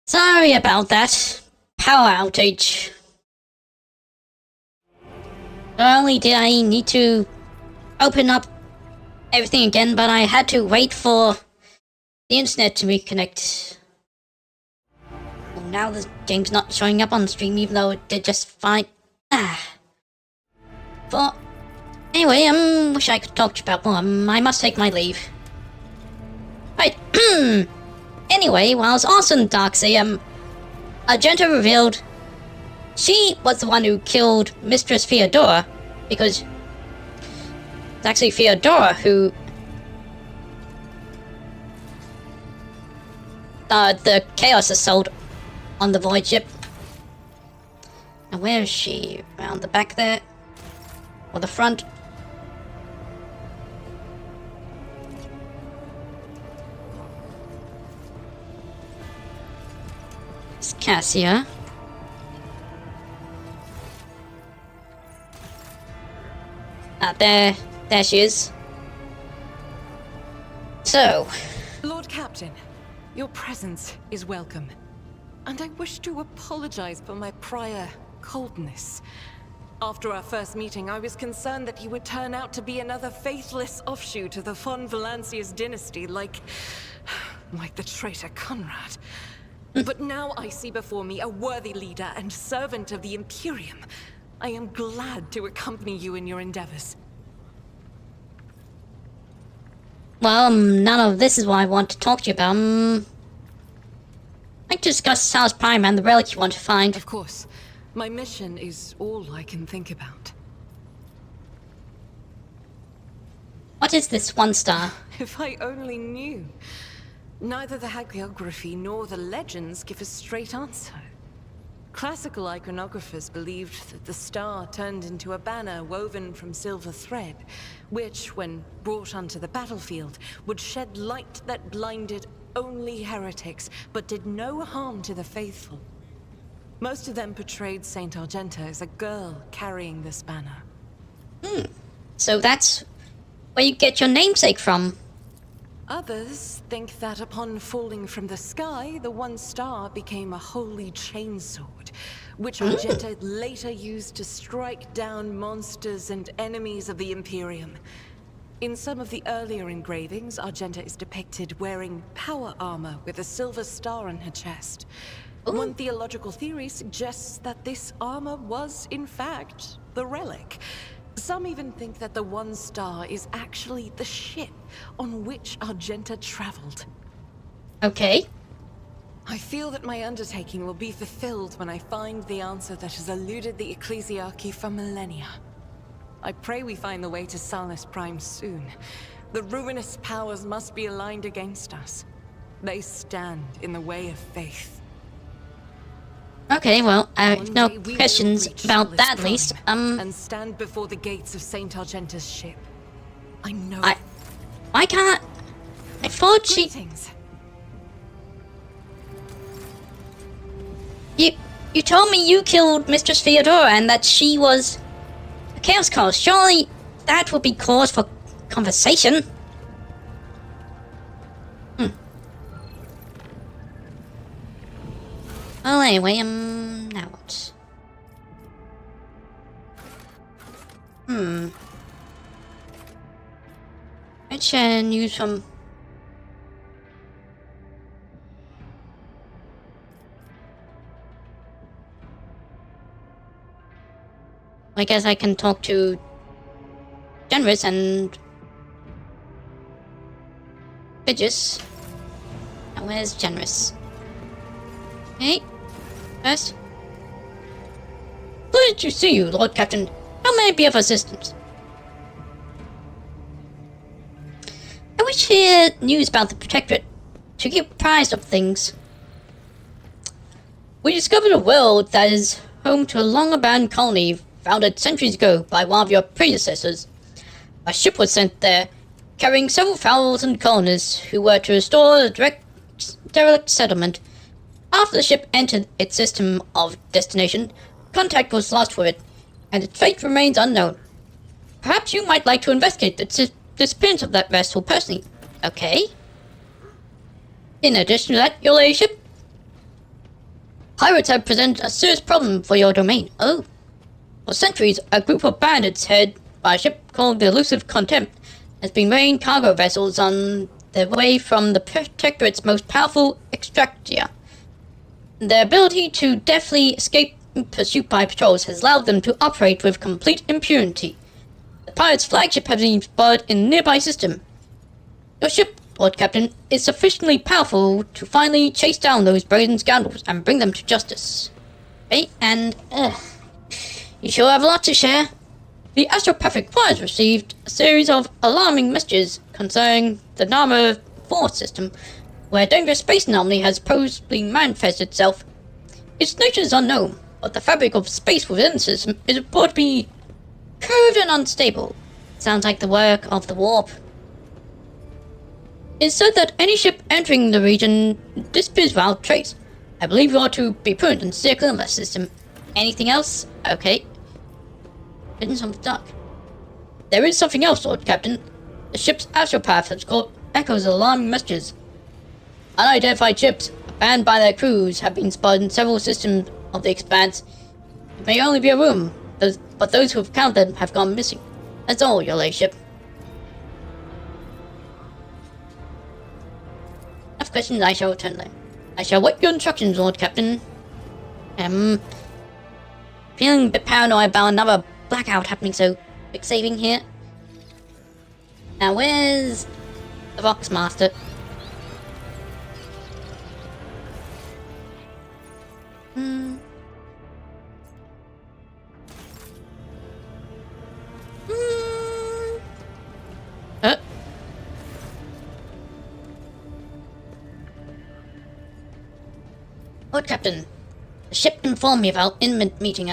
Sorry about that. Power outage. Not only did I need to open up everything again, but I had to wait for the internet to reconnect. Well, now the game's not showing up on stream, even though it did just fine. But anyway, wish I could talk to you about more. I must take my leave. Right. Anyway, while I was also in Darksea, Argenta revealed she was the one who killed Mistress Theodora, because it's actually Theodora who the Chaos Assault on the Void ship. And where is she? Around the back there? Or the front? It's Cassia. There she is. So, Lord Captain, your presence is welcome. And I wish to apologize for my prior coldness. After our first meeting, I was concerned that you would turn out to be another faithless offshoot of the von Valancius dynasty, like the traitor Conrad. But now I see before me a worthy leader and servant of the Imperium. I am glad to accompany you in your endeavors. well, none of this is what I want to talk to you about. I'd like to discuss Sal's Prime and the relic you want to find. Of course. My mission is all I can think about. What is this one star? If I only knew. Neither the hagiography nor the legends give a straight answer. Classical iconographers believed that the star turned into a banner woven from silver thread, which, when brought onto the battlefield, would shed light that blinded only heretics, but did no harm to the faithful. Most of them portrayed Saint Argenta as a girl carrying this banner. So that's where you get your namesake from. Others think that upon falling from the sky, the one star became a holy chainsword, which Argenta later used to strike down monsters and enemies of the Imperium. In some of the earlier engravings, Argenta is depicted wearing power armor with a silver star on her chest. One theological theory suggests that this armor was, in fact, the relic. Some even think that the one star is actually the ship on which Argenta traveled. Okay. I feel that my undertaking will be fulfilled when I find the answer that has eluded the Ecclesiarchy for millennia. I pray we find the way to Salus Prime soon. The ruinous powers must be aligned against us. They stand in the way of faith. Okay, well, I have One no day we will questions reach about Salus that at Prime least. and stand before the gates of Saint Argenta's ship. I know. Why can't I thought she... Greetings. You told me you killed Mistress Theodora and that she was a Chaos Cause. Surely that would be cause for conversation. Well, anyway, now what? Let's share news from... I guess I can talk to Generous and Bidges. Now where's Generous? Hey, first. Pleased to see you, Lord Captain. How may I be of assistance? I wish to hear news about the Protectorate to keep apprised of things. We discovered a world that is home to a long-abandoned colony founded centuries ago by one of your predecessors. A ship was sent there, carrying several thousand colonists who were to restore the derelict settlement. After the ship entered its system of destination, contact was lost with it, and its fate remains unknown. Perhaps you might like to investigate the disappearance of that vessel personally. Okay. In addition to that, your ladyship, pirates have presented a serious problem for your domain. Oh. For centuries, a group of bandits headed by a ship called the Elusive Contempt has been raiding cargo vessels on their way from the Protectorate's most powerful extractia. Their ability to deftly escape pursuit by patrols has allowed them to operate with complete impunity. The pirates' flagship has been spotted in a nearby system. Your ship, Lord Captain, is sufficiently powerful to finally chase down those brazen scoundrels and bring them to justice. Okay, and, you sure have a lot to share. The Astropathic Choir received a series of alarming messages concerning the Nama 4 system, where a dangerous space anomaly has supposedly manifested itself. Its nature is unknown, but the fabric of space within the system is reported to be curved and unstable. Sounds like the work of the warp. It is said that any ship entering the region disappears without trace. I believe you are to be prudent and steer clear of that system. Anything else? Okay. Hidden from the dark. There is something else, Lord Captain. The ship's astropath has caught echoes of alarming messages. Unidentified ships, abandoned by their crews, have been spotted in several systems of the expanse. It may only be a rumor, but those who have counted them have gone missing. That's all, your ladyship. Enough questions, I shall return them. I shall wait your instructions, Lord Captain. Feeling a bit paranoid about another blackout happening, so quick saving here. Now where's the Vox Master? Lord Captain, the ship informed me of our imminent meeting,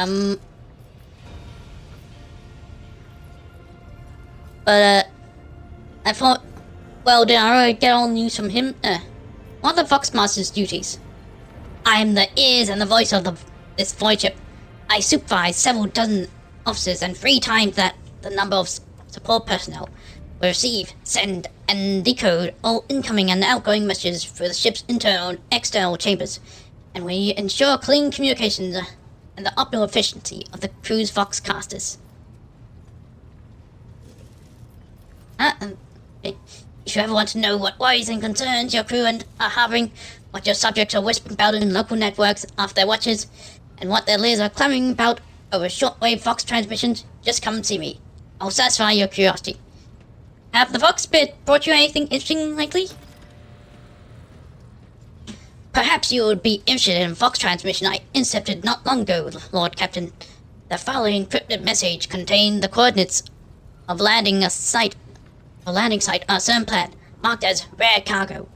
but, I thought, well, did I already get all news from him? What are the Voxmaster's duties? I am the ears and the voice of this void ship. I supervise several dozen officers and 3 times that the number of support personnel. We receive, send, and decode all incoming and outgoing messages through the ship's internal and external chambers, and we ensure clean communications and the optimal efficiency of the crew's Voxcasters. If you ever want to know what worries and concerns your crew are harboring, what your subjects are whispering about in local networks after their watches, and what their leaders are clamoring about over shortwave Vox transmissions, just come and see me. I'll satisfy your curiosity. Have the Vox Pit brought you anything interesting lately? Perhaps you would be interested in a Vox transmission I intercepted not long ago, Lord Captain. The following encrypted message contained the coordinates of landing site on a certain planet, marked as rare cargo.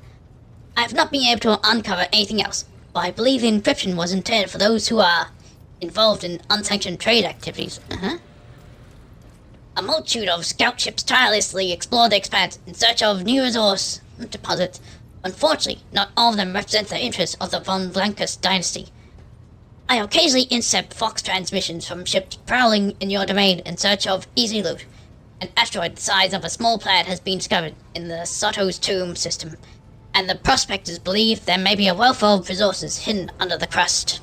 I have not been able to uncover anything else, but I believe the encryption was intended for those who are involved in unsanctioned trade activities. A multitude of scout ships tirelessly explore the expanse in search of new resource deposits. Unfortunately, not all of them represent the interests of the von Blancus dynasty. I occasionally intercept Fox transmissions from ships prowling in your domain in search of easy loot. An asteroid the size of a small planet has been discovered in the Soto's Tomb system, and the prospectors believe there may be a wealth of resources hidden under the crust.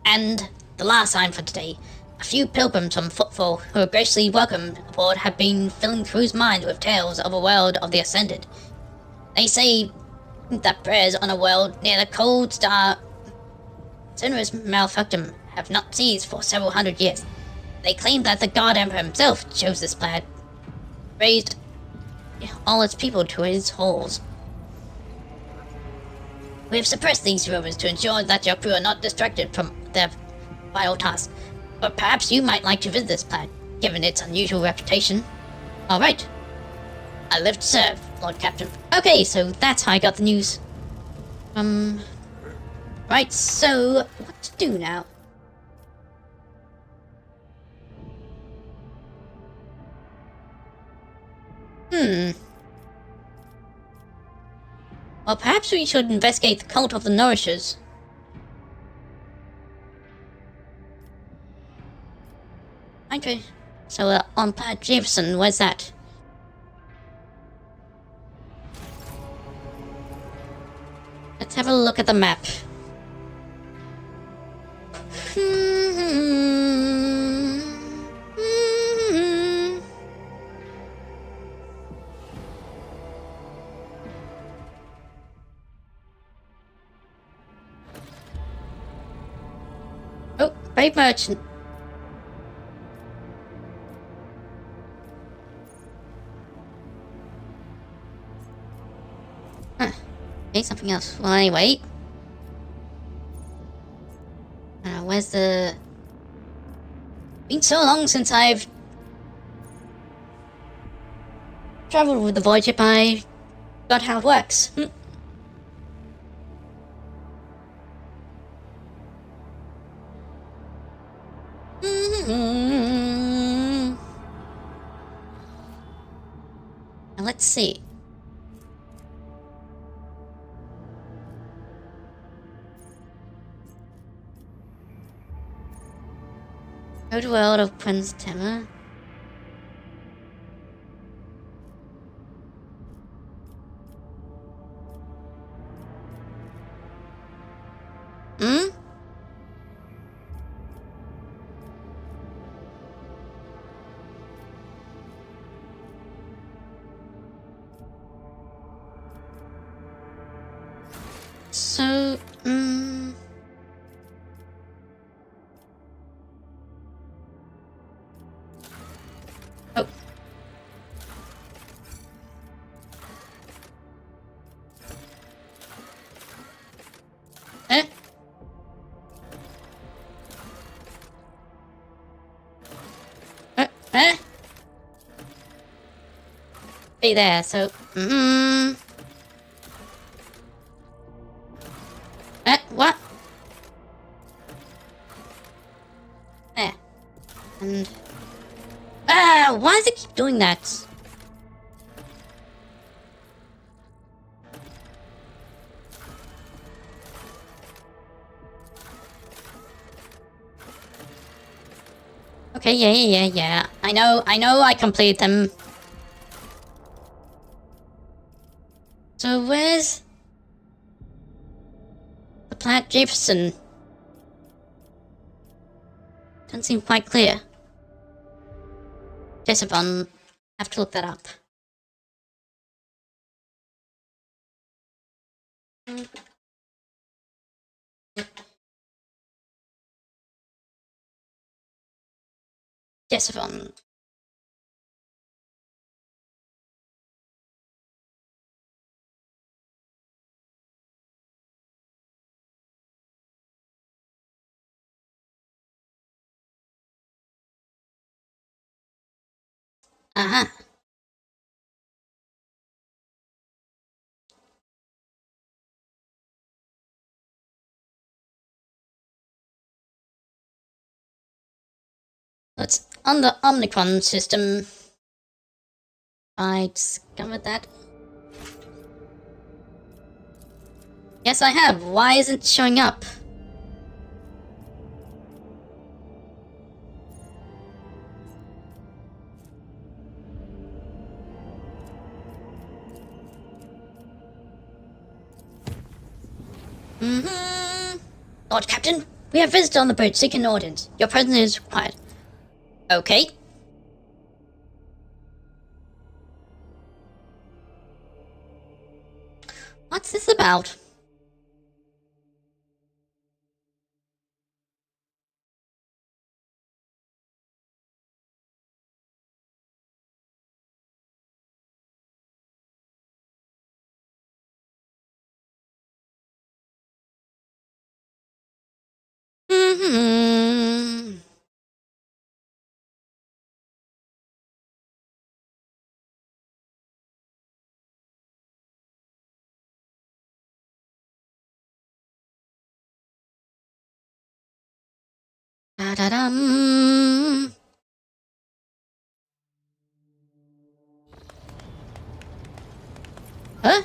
And the last sign for today. A few pilgrims from Footfall who are graciously welcomed aboard have been filling crew's minds with tales of a world of the Ascended. They say that prayers on a world near the cold star Cinerus Malfactum have not ceased for several hundred years. They claim that the God Emperor himself chose this planet, raised all its people to his halls. We have suppressed these rumors to ensure that your crew are not distracted from their vital task, but perhaps you might like to visit this planet, given its unusual reputation. Alright. I live to serve, Lord Captain. Okay, so that's how I got the news. Right, so what to do now? Well, perhaps we should investigate the cult of the Nourishers. Okay. So, on Planet Jefferson, where's that? Let's have a look at the map. Oh, Brave Merchant. Okay, something else. Well, anyway. Where's the... Been so long since I've traveled with the void ship, I got how it works. Now let's see. Go to world of Prince Tema. So, Oh. Eh? Eh? Be there, so, what? There. And... why does it keep doing that? Okay, yeah. I know I completed them. So where's the planet Jefferson? Doesn't seem quite clear. Jessipon, have to look that up. Deciphon. Uh-huh. Let's on the Omnicron system. I discovered that. Yes, I have. Why isn't it showing up? Lord Captain, we have visitor on the boat seeking orders. Your presence is required. Okay. What's this about? Hmm. Da-da-dum. Huh?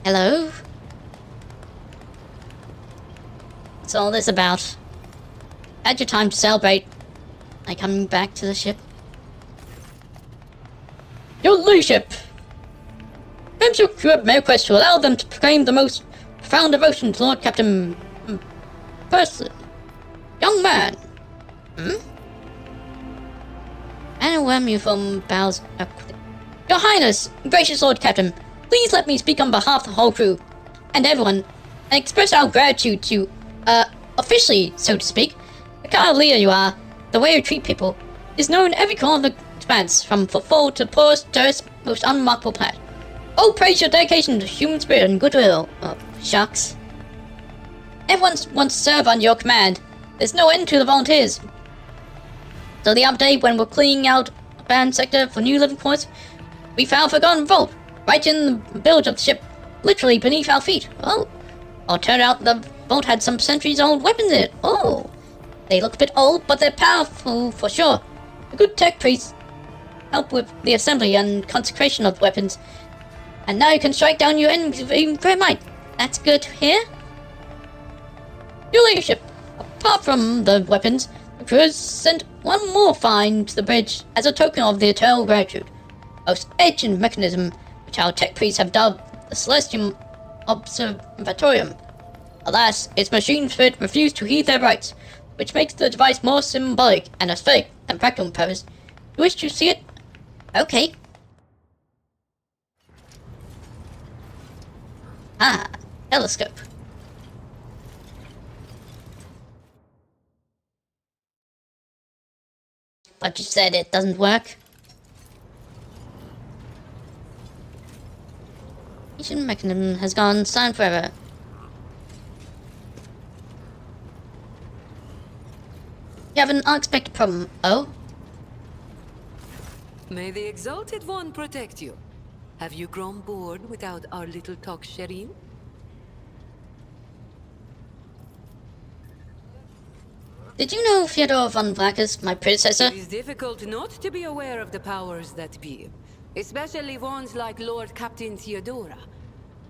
Hello? What's all this about? Had your time to celebrate. Are you coming back to the ship? Your leadership! Perhaps your crew may request to allow them to proclaim the most profound devotion to Lord Captain... person. Young man. And when you from bows... Your Highness, gracious Lord Captain, please let me speak on behalf of the whole crew, and everyone, and express our gratitude to, officially, so to speak. The kind of leader you are, the way you treat people, is known in every corner of the expanse, from footfall to poorest, terrorist, most unremarkable planet. Oh, praise your dedication to human spirit and goodwill. Oh, shucks. Everyone wants to serve under your command. There's no end to the volunteers. So the other day, when we're cleaning out a banned sector for new living quarters, we found a forgotten vault, right in the bilge of the ship, literally beneath our feet. Oh, turned out the vault had some centuries-old weapons in it. Oh, they look a bit old, but they're powerful for sure. A good tech priest help with the assembly and consecration of weapons, and now you can strike down your enemies with even great might. That's good to hear. Your leadership, apart from the weapons, the crew has sent one more find to the bridge as a token of their eternal gratitude. Most ancient mechanism, which our tech priests have dubbed the Celestium Observatorium. Alas, its machine spirit refused to heed their rights, which makes the device more symbolic and aesthetic than practical purpose. You wish to see it? Okay. Ah, telescope. But you said it doesn't work. Ancient mechanism has gone silent forever. You have an unexpected problem. Oh? May the Exalted One protect you. Have you grown bored without our little talk, Shireen? Did you know Fyodor von Blackus, my predecessor? It is difficult not to be aware of the powers that be, especially ones like Lord Captain Theodora.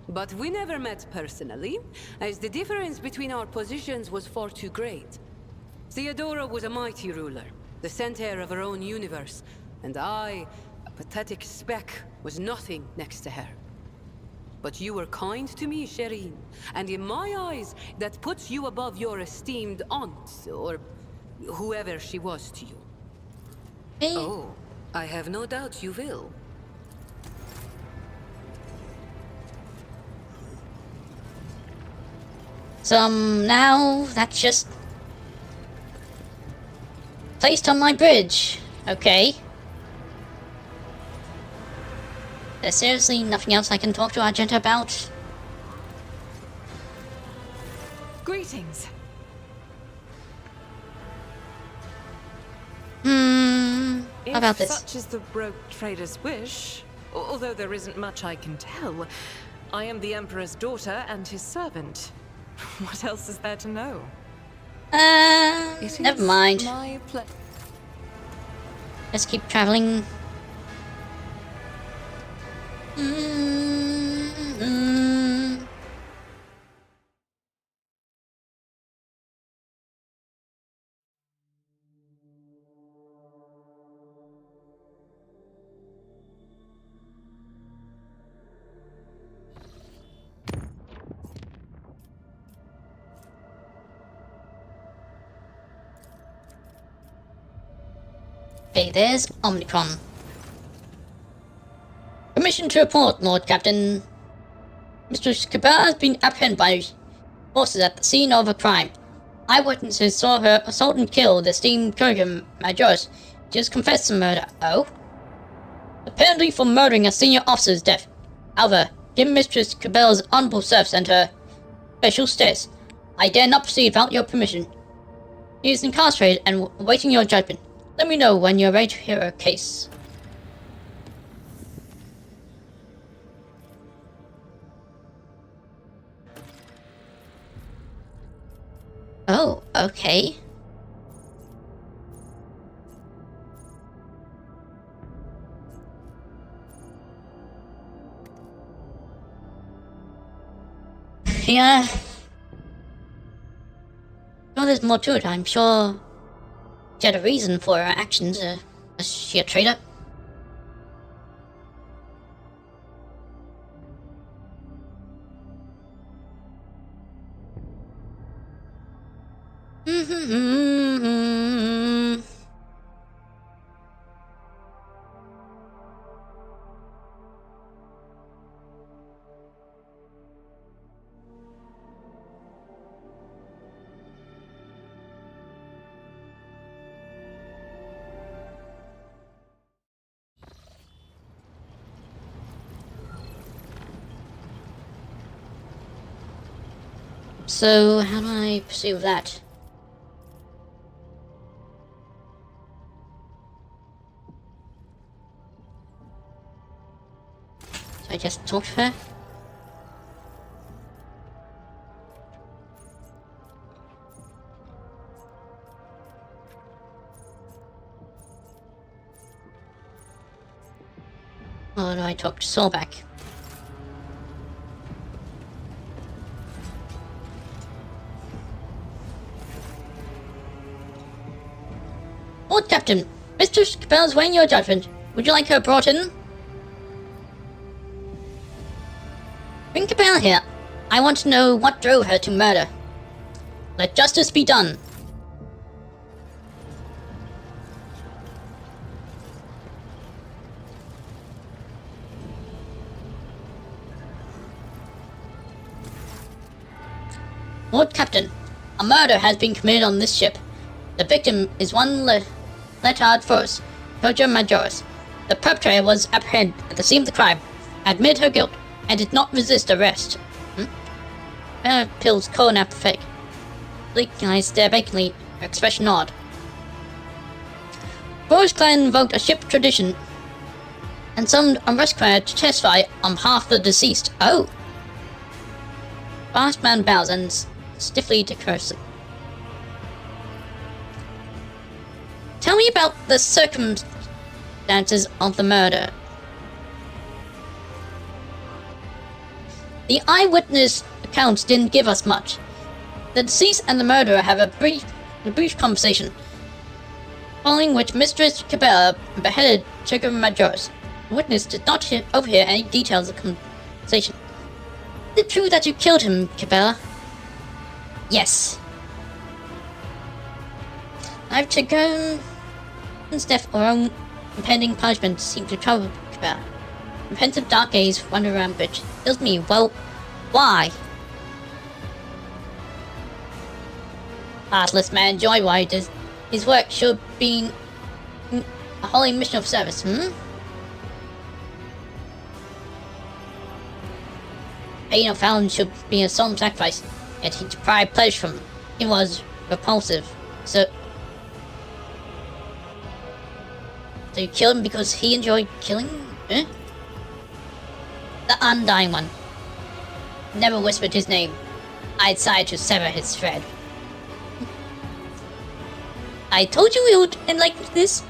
But we never met personally, as the difference between our positions was far too great. Theodora was a mighty ruler, the center of her own universe, and I, a pathetic speck, was nothing next to her. But you were kind to me, Shireen, and in my eyes, that puts you above your esteemed aunt, or whoever she was to you. Hey. Oh, I have no doubt you will. So, now that's just placed on my bridge. Okay. There's seriously nothing else I can talk to Argenta about? Greetings. How about this? If such is the rogue trader's wish, although there isn't much I can tell, I am the Emperor's daughter and his servant. What else is there to know? Never mind. My Let's keep traveling. Okay, there's Omnicron. Permission to report, Lord Captain. Mr. Cabell has been apprehended by forces at the scene of a crime. Eyewitnesses saw her assault and kill the esteemed courier Majoris. She has confessed the murder. Oh? Apparently for murdering a senior officer's death. However, given Mistress Cabell's honorable service and her special status, I dare not proceed without your permission. He is incarcerated and awaiting your judgment. Let me know when you're ready to hear her case. Oh, okay. Yeah. No, there's more to it, I'm sure. She had a reason for her actions. Was she a traitor? So, how do I pursue that? So I just talk to her? Or do I talk to Solback? Lord Captain, Mistress Cabell's weighing your judgment. Would you like her brought in? Bring Cabell here. I want to know what drove her to murder. Let justice be done. Lord Captain, a murder has been committed on this ship. The victim is one Letard Force, Courier Majoris. The perpetrator was apprehended at the scene of the crime, admitted her guilt, and did not resist arrest. Pill's cold and apathetic. Bleak eyes stare vacantly, her expression odd. Rose Clan invoked a ship tradition and summoned a rescuer to testify on behalf of the deceased. Oh! Fast man bows and stiffly decorously. Tell me about the circumstances of the murder. The eyewitness accounts didn't give us much. The deceased and the murderer have a brief conversation, following which Mistress Cabella beheaded Trigger Majoris. The witness did not overhear any details of the conversation. Is it true that you killed him, Cabella? Yes. I've taken death or own impending punishment seem to trouble Cabella. Repentant dark gaze wander around bridge. Tells me, well, why? Heartless man joyriders. His work should be a holy mission of service, Pain of found should be a solemn sacrifice, yet he deprived pleasure from it. It was repulsive. So you killed him because he enjoyed killing? The Undying One. Never whispered his name. I decided to sever his thread. I told you we would end like this,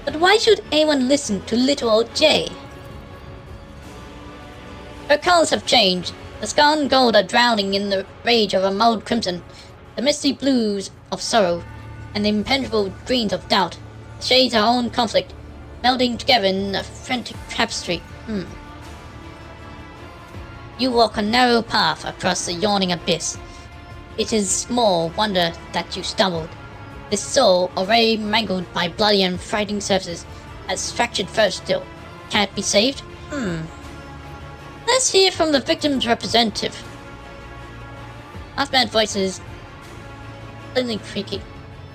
but why should anyone listen to little old Jay? Her colors have changed. The scarlet and gold are drowning in the rage of a mulled crimson, the misty blues of sorrow, and the impenetrable greens of doubt. The shades of our own conflict, melding together in a frantic tapestry. You walk a narrow path across the yawning abyss. It is small wonder that you stumbled. This soul, already mangled by bloody and frightening surfaces, has fractured further still. Can it be saved? Let's hear from the victim's representative. Half-mad voices, suddenly creaky.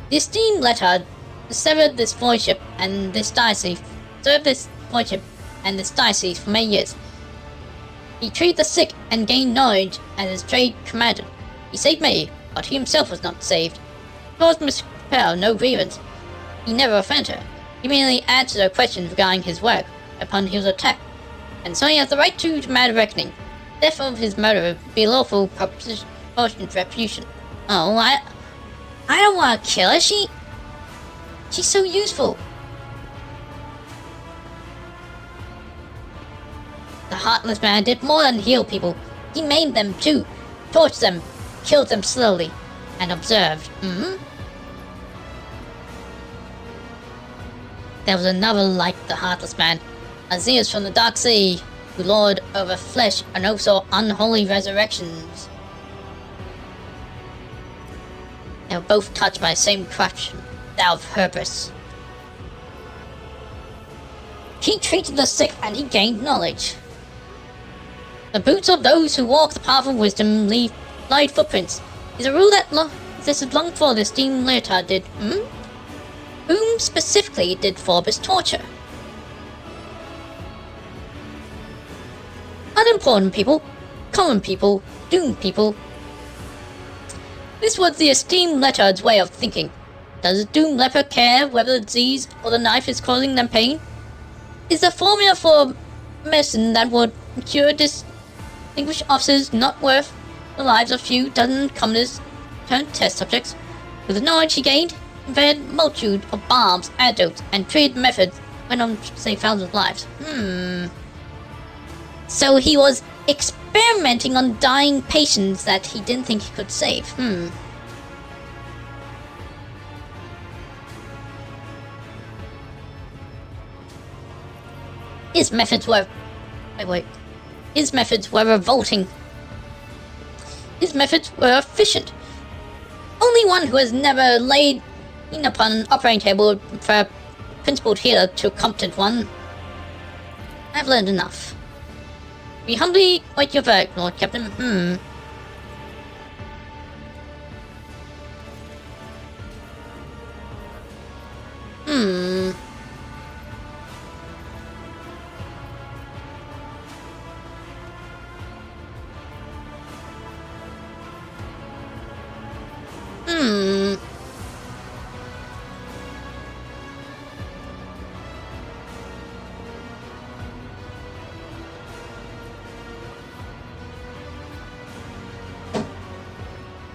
The esteemed letter severed this voidship and this diocese. Served this voidship and this diocese for many years. He treated the sick and gained knowledge as his trade commanded. He saved many, but he himself was not saved. He caused Miss Capel no grievance. He never offended her. He merely answered her questions regarding his work, upon he was attacked. And so he has the right to demand a reckoning. Death of his murderer would be a lawful proportion to retribution. Oh, I don't want to kill her. She's so useful. The heartless man did more than heal people. He maimed them too, tortured them, killed them slowly, and observed. There was another like the heartless man, Aziz from the Dark Sea, who lord over flesh and oversaw unholy resurrections. They were both touched by the same corruption, that of hubris. He treated the sick and he gained knowledge. The boots of those who walk the path of wisdom leave light footprints. Is a rule that this is long before the esteemed Leotard did, Whom specifically did Forbes torture? Unimportant people, common people, doomed people. This was the esteemed Leotard's way of thinking. Does the doomed leper care whether the disease or the knife is causing them pain? Is the formula for medicine that would cure distinguished officers not worth the lives of few dozen commoners turned test subjects? With the knowledge he gained, he invented a multitude of bombs, antidotes, and treated methods went on to save thousands of lives. So he was experimenting on dying patients that he didn't think he could save. His methods were... His methods were revolting. His methods were efficient. Only one who has never laid upon an operating table would prefer a principled healer to a competent one. I've learned enough. We humbly await your verdict, Lord Captain.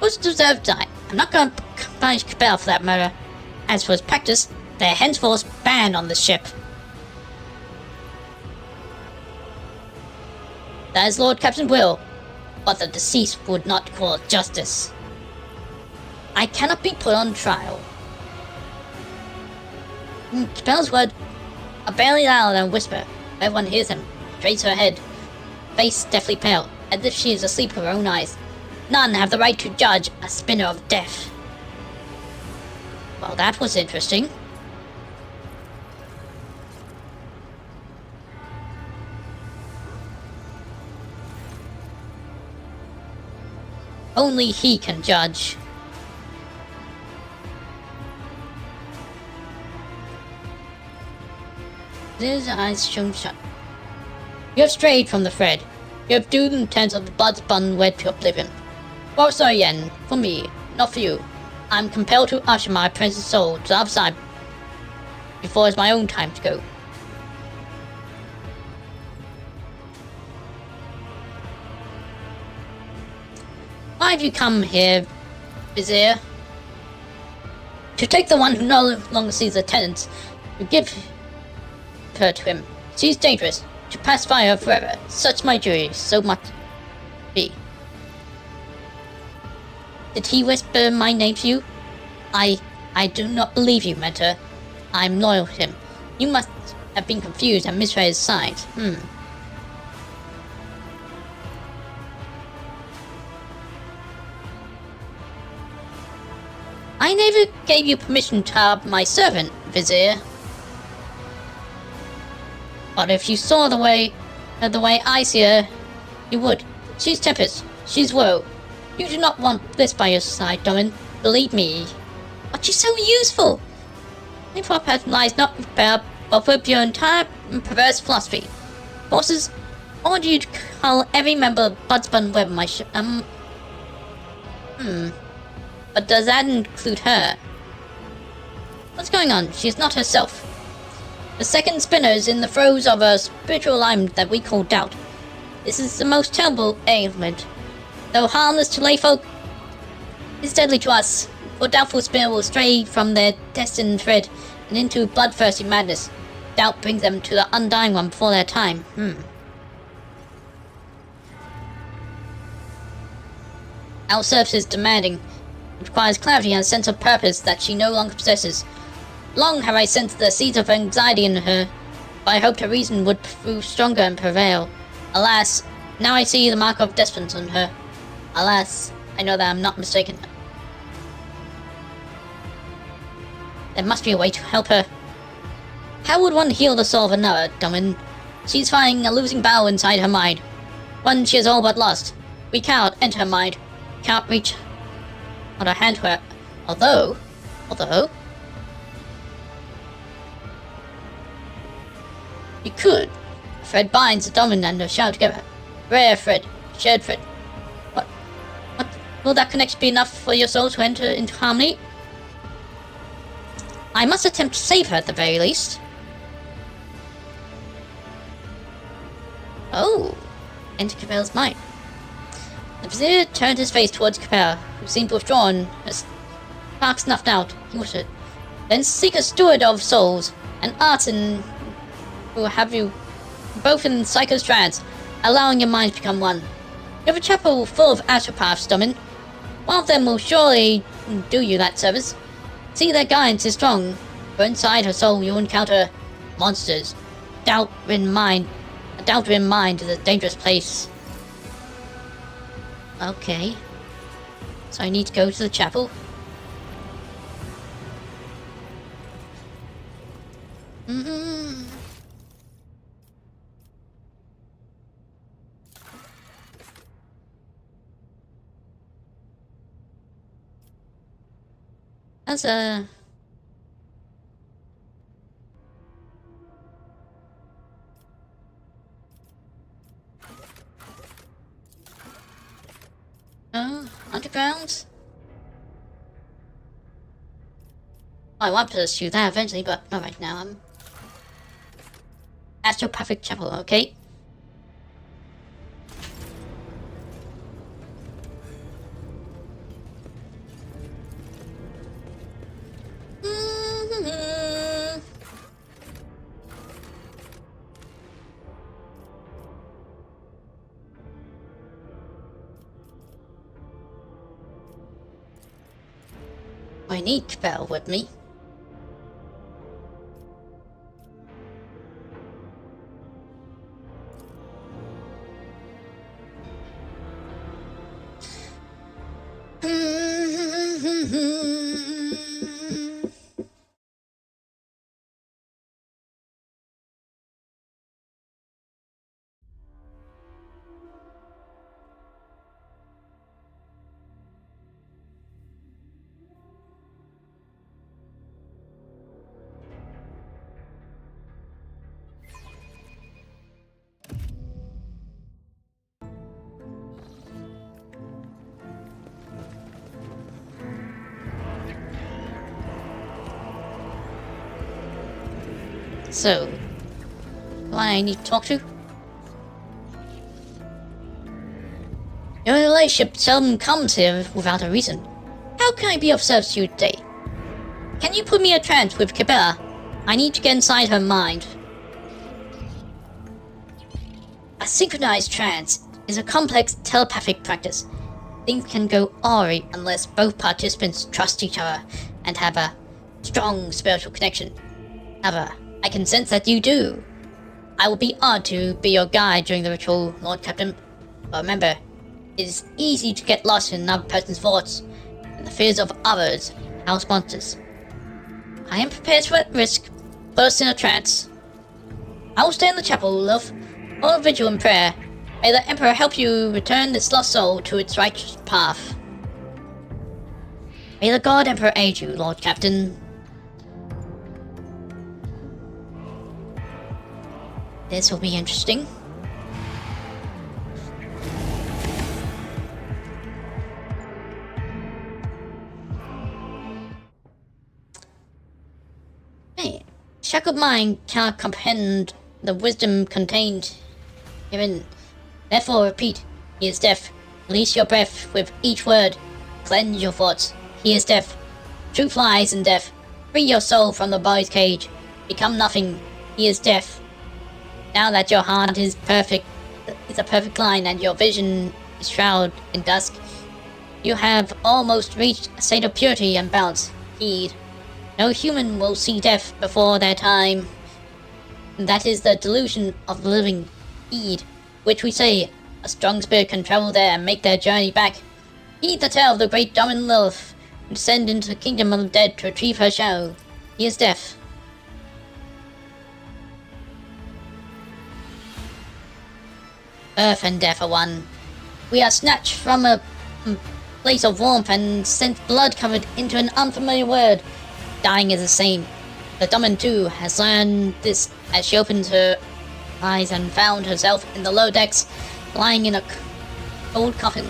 Most deserve to die. I'm not going to punish Capel for that murder. As for his practice, they're henceforth banned on the ship. That is Lord Captain's will, but the deceased would not call it justice. I cannot be put on trial. Capel's word, a barely louder than a whisper. Everyone hears him. Straights her head, face deathly pale, as if she is asleep with her own eyes. None have the right to judge a spinner of death. Well, that was interesting. Only he can judge. His eyes shone shut. You have strayed from the thread. You have doomed tens of the blood-spun wed to oblivion. Well, sorry, Yen. For me, not for you. I'm compelled to usher my precious soul to the other side before it's my own time to go. Why have you come here, Vizier? To take the one who no longer sees the tenants, to give her to him. She's dangerous. To pacify her forever. Such my jury, so much be. Did he whisper my name to you? I do not believe you, Mentor. I'm loyal to him. You must have been confused and misread his signs. I never gave you permission to have my servant, Vizier. But if you saw the way I see her, you would. She's Tempest. She's woe. You do not want this by your side, Domin. Believe me. But she's so useful. My path lies not with power, but with your entire perverse philosophy. Bosses, I want you to call every member of Bloodspun Web my But does that include her? What's going on? She's not herself. The second spinner is in the throes of a spiritual alignment that we call doubt. This is the most terrible ailment. Though harmless to layfolk, it's deadly to us. For doubtful spinner will stray from their destined thread and into bloodthirsty madness. Doubt brings them to the undying one before their time. Our service is demanding. It requires clarity and a sense of purpose that she no longer possesses. Long have I sensed the seeds of anxiety in her, but I hoped her reason would prove stronger and prevail. Alas, now I see the mark of despondence on her. Alas, I know that I am not mistaken. There must be a way to help her. How would one heal the soul of another, Domin? She's fighting a losing battle inside her mind. One she has all but lost. We cannot enter her mind. Cannot reach out our hand to her. Although... You could. A thread binds the Domin and the Shadow together. Rare thread. Shared thread. What? Will that connection be enough for your soul to enter into harmony? I must attempt to save her at the very least. Oh. Enter Cabell's mind. The Vizier turned his face towards Cabell, who seemed withdrawn, as spark snuffed out. He whispered, "Then seek a steward of souls, and artisan who will have you both in psychostrads, allowing your minds to become one. You have a chapel full of astropaths, Domin. One of them will surely do you that service. See their guidance is strong, for inside her soul you'll encounter monsters. A doubt-ridden mind is a dangerous place." Okay. So I need to go to the chapel. That's a... underground? I want to pursue that eventually, but not right now. Astropathic Chapel, okay? I need Cabell with me. So, who I need to talk to? Your relationship seldom comes here without a reason. How can I be of service to you today? Can you put me in a trance with Kibera? I need to get inside her mind. A synchronized trance is a complex telepathic practice. Things can go awry unless both participants trust each other and have a strong spiritual connection. However, I can sense that you do. I will be honored to be your guide during the ritual, Lord Captain. But remember, it is easy to get lost in another person's thoughts and the fears of others, house monsters. I am prepared for that risk, burst in a trance. I will stay in the chapel, love, all vigil and prayer. May the Emperor help you return this lost soul to its righteous path. May the God Emperor aid you, Lord Captain. This will be interesting. Hey, shackled mind cannot comprehend the wisdom contained herein. Therefore repeat, he is deaf. Release your breath with each word. Cleanse your thoughts. He is deaf. Truth lies in death. Free your soul from the body's cage. Become nothing. He is deaf. Now that your heart is a perfect line and your vision is shrouded in dusk, you have almost reached a state of purity and balance. Heed. No human will see death before their time. That is the delusion of the living. Heed, which we say, a strong spirit can travel there and make their journey back. Heed the tale of the great Domin Lilith, who descend into the kingdom of the dead to retrieve her shadow. He is deaf. Earth and death are one. We are snatched from a place of warmth and sent blood-covered into an unfamiliar world. Dying is the same. The Domin too has learned this as she opened her eyes and found herself in the lower decks, lying in a cold coffin.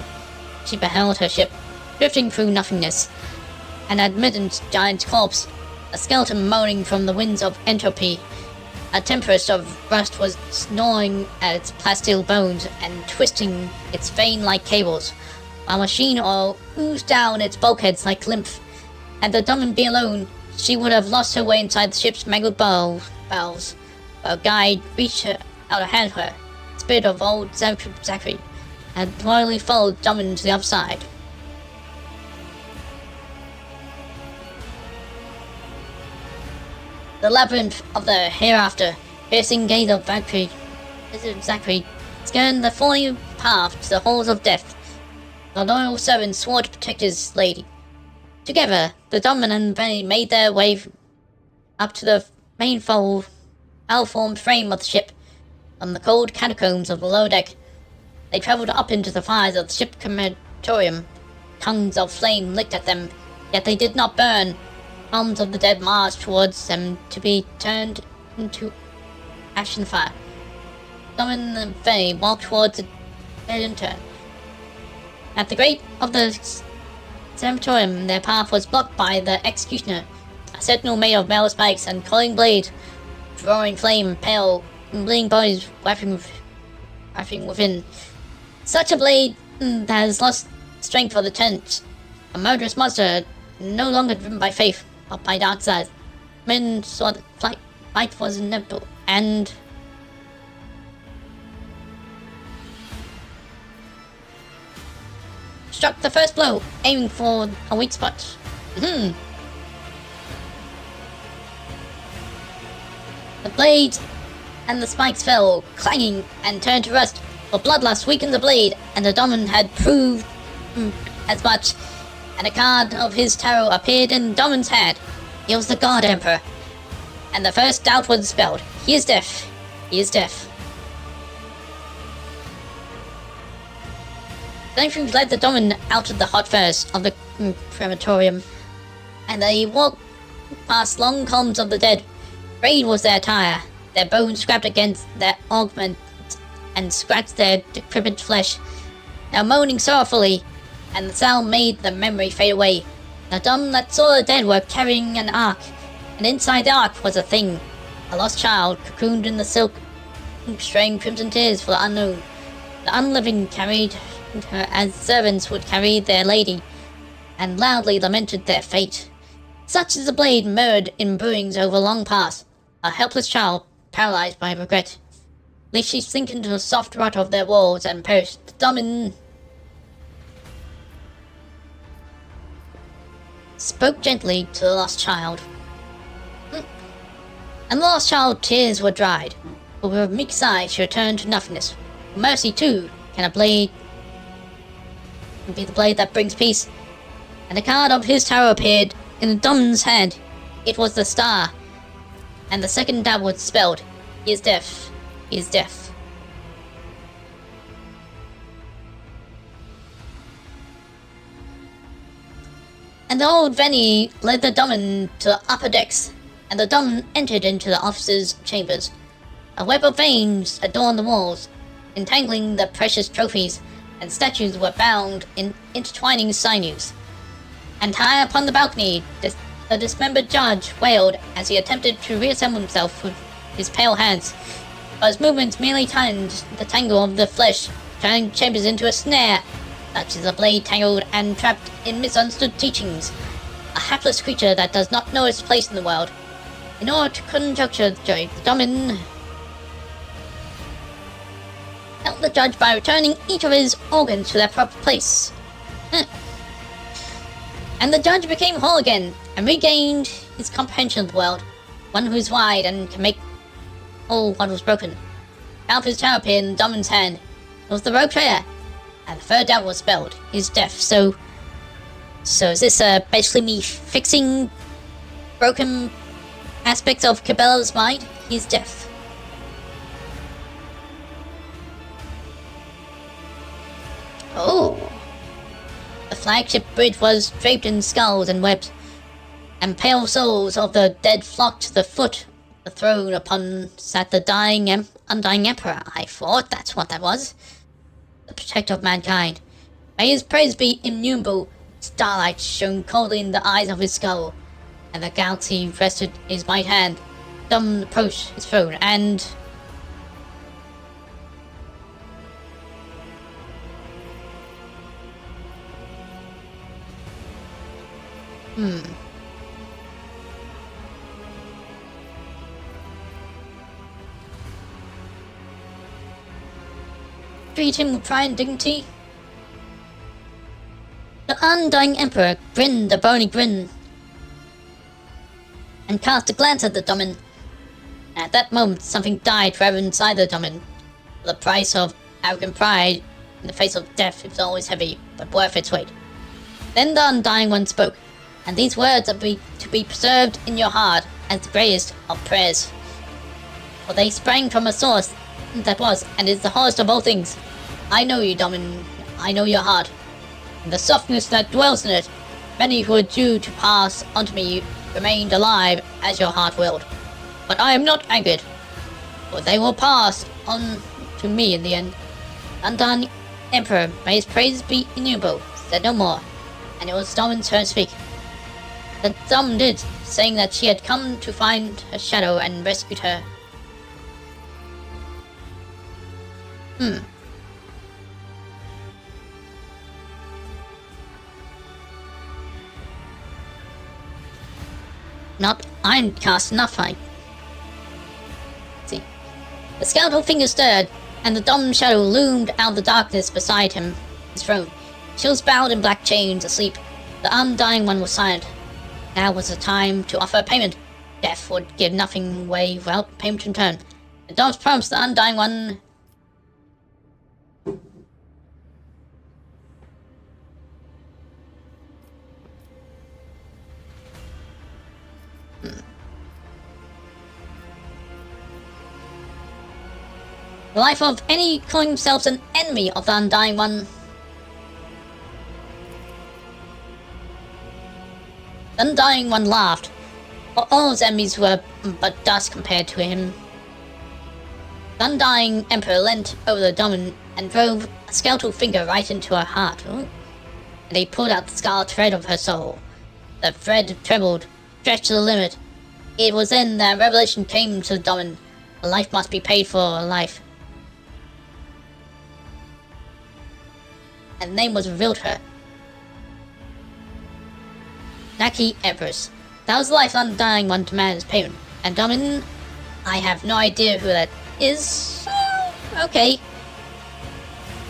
She beheld her ship, drifting through nothingness. An admittance giant's corpse, a skeleton moaning from the winds of entropy. A tempest of rust was gnawing at its plasteel bones and twisting its vein-like cables, while machine oil oozed down its bulkheads like lymph. Had the Domin been alone, she would have lost her way inside the ship's mangled bowels. But a guide reached out a hand for her. The spirit of old Zachary had loyally followed Domin to the other side. The labyrinth of the hereafter, piercing gaze of Zachary, scanned the thorny path to the halls of death. The loyal servant swore to protect his lady. Together, the Domin and Benny made their way up to the main malformed frame of the ship. On the cold catacombs of the lower deck, they travelled up into the fires of the ship crematorium. Tongues of flame licked at them, yet they did not burn. Arms of the dead marched towards them to be turned into ashen fire. Domin and Faye walked towards the dead in turn. At the grate of the crematorium, their path was blocked by the executioner, a sentinel made of metal spikes and coiling blades, drawing flame, pale, bleeding bodies wrapping within. Such a blade that has lost strength for the tent. A murderous monster, no longer driven by faith, but by dark side. Men saw that fight was inevitable, and struck the first blow, aiming for a weak spot. The blade and the spikes fell, clanging, and turned to rust. But bloodlust weakened the blade, and the Domin had proved as much. And a card of his tarot appeared in Domin's hand. He was the God Emperor. And the first doubt was dispelled. He is deaf. He is deaf. Sentry led the Domin out of the hot furnace of the crematorium, and they walked past long columns of the dead. Frayed was their attire, their bones scrapped against their augment and scratched their decrepit flesh. Now moaning sorrowfully, and the sound made the memory fade away. The Domin that saw the dead were carrying an ark, and inside the ark was a thing. A lost child, cocooned in the silk, straying crimson tears for the unknown. The unliving carried her as servants would carry their lady, and loudly lamented their fate. Such is the blade mirrored in brewings over long past, a helpless child, paralyzed by regret. Lest she sink into the soft rot of their walls and perish. The Domin spoke gently to the lost child. And the lost child's tears were dried, but with a meek sigh she returned to nothingness. Mercy, too, can a blade be the blade that brings peace? And the card of his tower appeared in the Domin's hand. It was the star, and the second dab was spelled, "He is deaf, he is deaf." And the old Venny led the Domin to the upper decks, and the Domin entered into the officers' chambers. A web of veins adorned the walls, entangling the precious trophies, and statues were bound in intertwining sinews. And high upon the balcony, the dismembered judge wailed as he attempted to reassemble himself with his pale hands. But his movements merely tightened the tangle of the flesh, turning chambers into a snare. Such is a blade tangled and trapped in misunderstood teachings. A hapless creature that does not know its place in the world. In order to conjecture the Domin helped the judge by returning each of his organs to their proper place. And the judge became whole again, and regained his comprehension of the world, one who is wide and can make whole what was broken. Out of his tower appeared in Domin's hand. It was the rogue traitor, and the third doubt was spelled. He's deaf, so is this basically me fixing broken aspects of Cabela's mind? He's deaf. Oh. The flagship bridge was draped in skulls and webs, and pale souls of the dead flocked to the foot of the throne upon sat the undying emperor. I thought that's what that was. The protector of mankind. May his praise be innumerable. Starlight shone coldly in the eyes of his skull, and the galaxy rested his right hand. Dom approached his throne, and treat him with pride and dignity. The undying emperor grinned a bony grin, and cast a glance at the Domin. At that moment, something died forever inside the Domin. The price of arrogant pride in the face of death is always heavy, but worth its weight. Then the undying one spoke, and these words are to be preserved in your heart as the greatest of prayers. For they sprang from a source that was and is the hardest of all things. I know you, Domin. I know your heart, and the softness that dwells in it. Many who were due to pass unto me remained alive as your heart willed. But I am not angered, for they will pass on to me in the end. Undying Emperor, may his praises be innumerable, said no more, and it was Domin's turn to speak. The Dom did, saying that she had come to find her shadow and rescued her. Not iron-cast enough, I see. The skeletal finger stirred, and the Dom shadow loomed out of the darkness beside him, his throne. She was bound in black chains, asleep. The undying one was silent. Now was the time to offer payment. Death would give nothing away without payment in return. The Dom's promised the undying one the life of any calling themselves an enemy of the Undying One. The Undying One laughed, for all his enemies were but dust compared to him. The Undying Emperor leant over the Domin and drove a skeletal finger right into her heart. Ooh. And he pulled out the scarlet thread of her soul. The thread trembled, stretched to the limit. It was then that revelation came to Domin. A life must be paid for a life. And the name was revealed to her. Naki Empress. That was the life undying one demands payment. And Domin, I have no idea who that is. So, okay.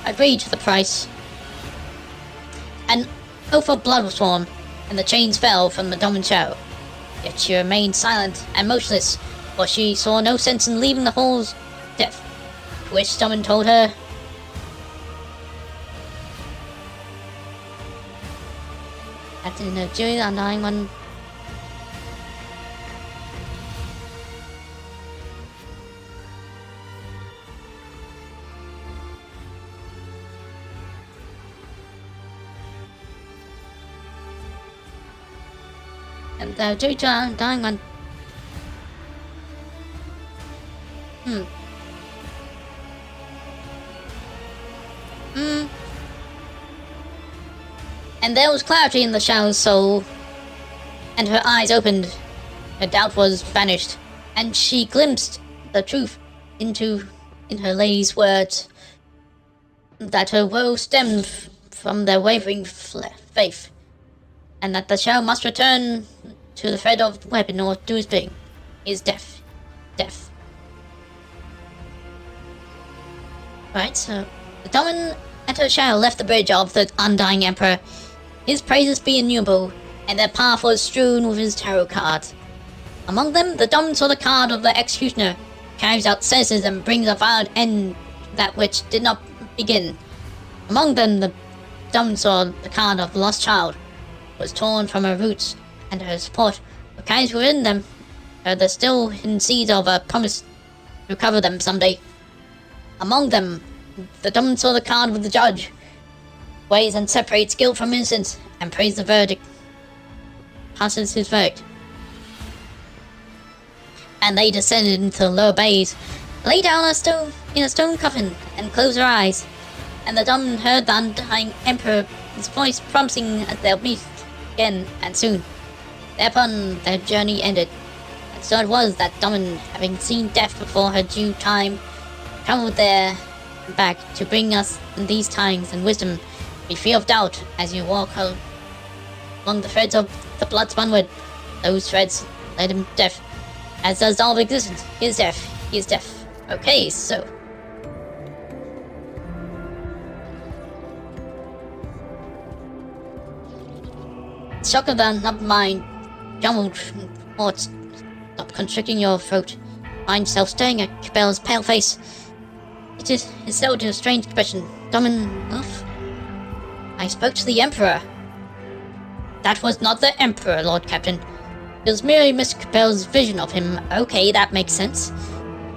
I agreed to the price. An oath of blood was formed, and the chains fell from the Domin shadow. Yet she remained silent and motionless, for she saw no sense in leaving the hall's death, which Domin told her. At in the jury, the undying one. And the jury, the undying one. And there was clarity in the shadow's soul, and her eyes opened. Her doubt was vanished, and she glimpsed the truth in her lady's words, that her woe stemmed from their wavering faith, and that the shadow must return to the thread of the weapon or do his bidding. Is death. Death. Right, so the Domin and her shadow left the bridge of the undying emperor. His praises be innumerable, and their path was strewn with his tarot cards. Among them, the Domin saw the card of the executioner, carries out sentences and brings a violent end to that which did not begin. Among them, the Domin saw the card of the lost child, was torn from her roots, and her support carries within them the still hidden seeds of a promise to recover them someday. Among them, the Domin saw the card with the judge, weighs and separates guilt from innocence, and prays the verdict, passes his verdict. And they descended into the lower bays, lay down in a stone coffin, and closed their eyes. And the Domin heard the undying emperor's voice promising that they'll meet again, and soon. Thereupon their journey ended. And so it was that Domin, having seen death before her due time, travelled there and back to bring us in these times and wisdom. Be free of doubt as you walk along the threads of the blood spun. Those threads led him to death, as does all of existence. He is death. He is death. Okay, so. Shock of the unloved mind, jumbled thoughts, stop constricting your throat. Find yourself staring at Cabell's pale face. It is settled in a strange expression. Domin, off. I spoke to the Emperor. That was not the Emperor, Lord Captain. It was merely Miss Cabell's vision of him. Okay, that makes sense.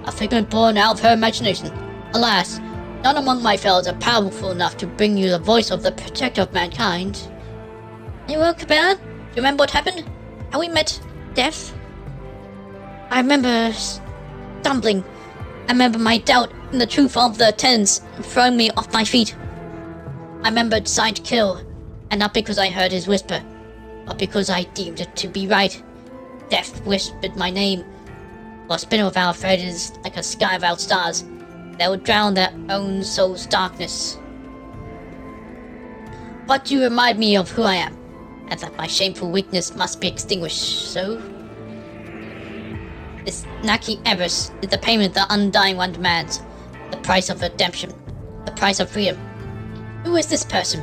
A figment born out of her imagination. Alas, none among my fellows are powerful enough to bring you the voice of the protector of mankind. You well, Cabell? Do you remember what happened? How we met death? I remember stumbling. I remember my doubt in the truth of the tenants throwing me off my feet. I remember deciding to kill, and not because I heard his whisper, but because I deemed it to be right. Death whispered my name, for a spinner without a thread is like a sky without stars. They will drown their own soul's darkness. But you remind me of who I am, and that my shameful weakness must be extinguished, so... This Naki Empress is the payment the undying one demands, the price of redemption, the price of freedom. Who is this person?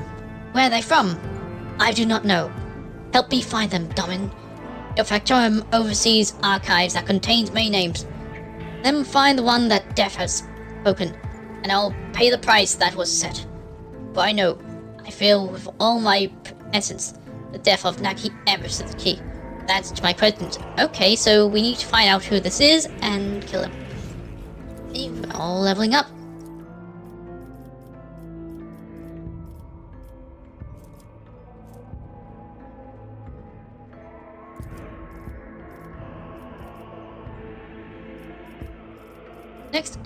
Where are they from? I do not know. Help me find them, Domin. Your factorum oversees archives that contains many names. Then find the one that death has spoken, and I'll pay the price that was set. For I know, I feel with all my essence, the death of Naki Empress is the key. That's to my questions. Okay, so we need to find out who this is and kill him. Okay, we're all leveling up. Next,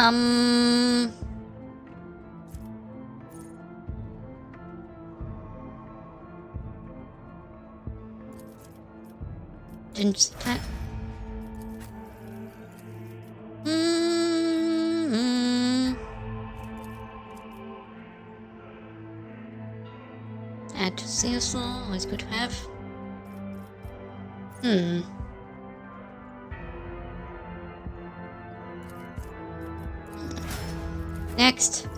didn't that. Add to Seal always good to have. Next.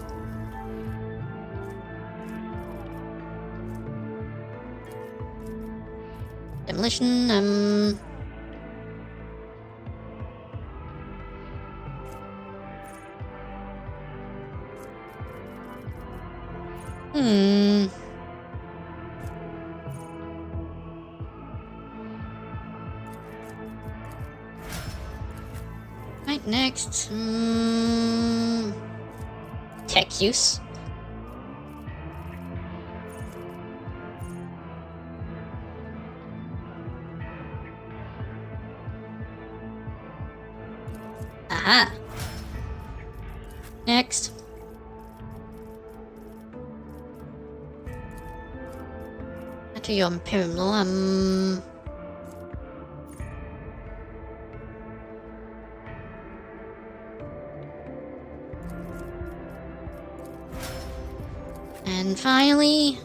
Demolition, Right, next. Tech use. Aha. Next. To your Imperium Law, and finally...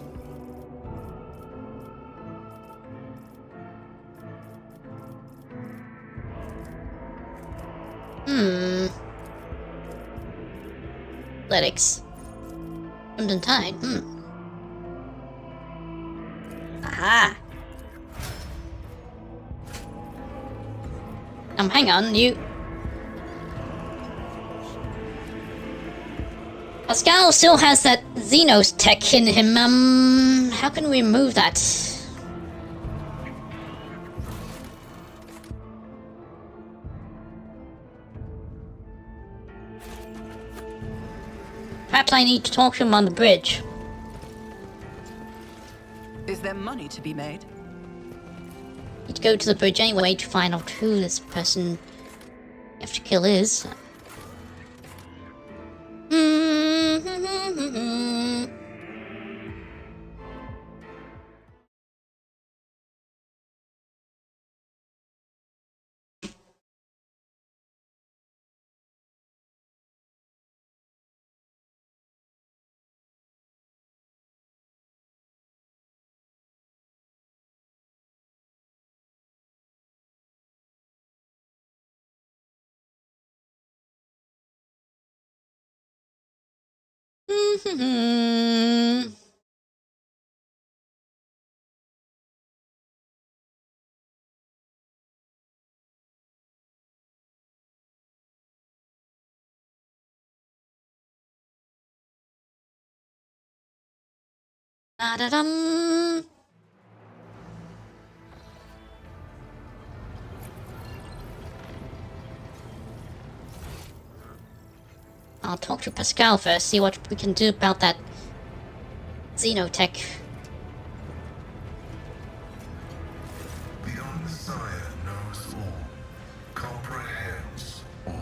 Athletics. Crimson Tide, Aha! Hang on, you... Pascal still has that Xenos tech in him, how can we remove that? Perhaps I need to talk to him on the bridge. Is there money to be made? Need to go to the bridge anyway to find out who this person you have to kill is. Da-da-dum. I'll talk to Pascal first, see what we can do about that Xenotech. The Messiah knows all, comprehends all.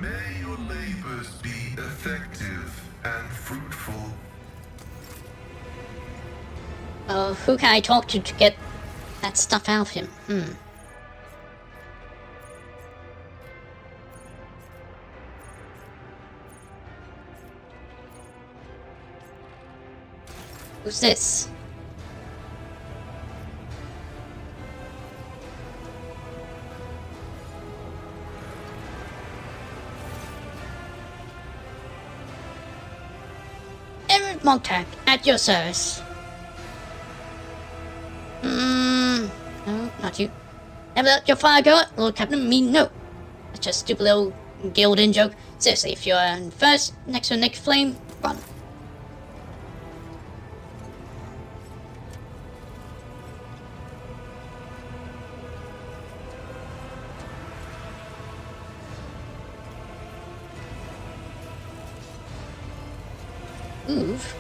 May your labors be effective and fruitful. Oh, who can I talk to get that stuff out of him? Who's this? Emerald Montag, at your service. No, not you. Never let your fire go out, Lord Captain. Me, no. That's just a stupid little Gildan joke. Seriously, if you're in first, next to the next flame, run. Move.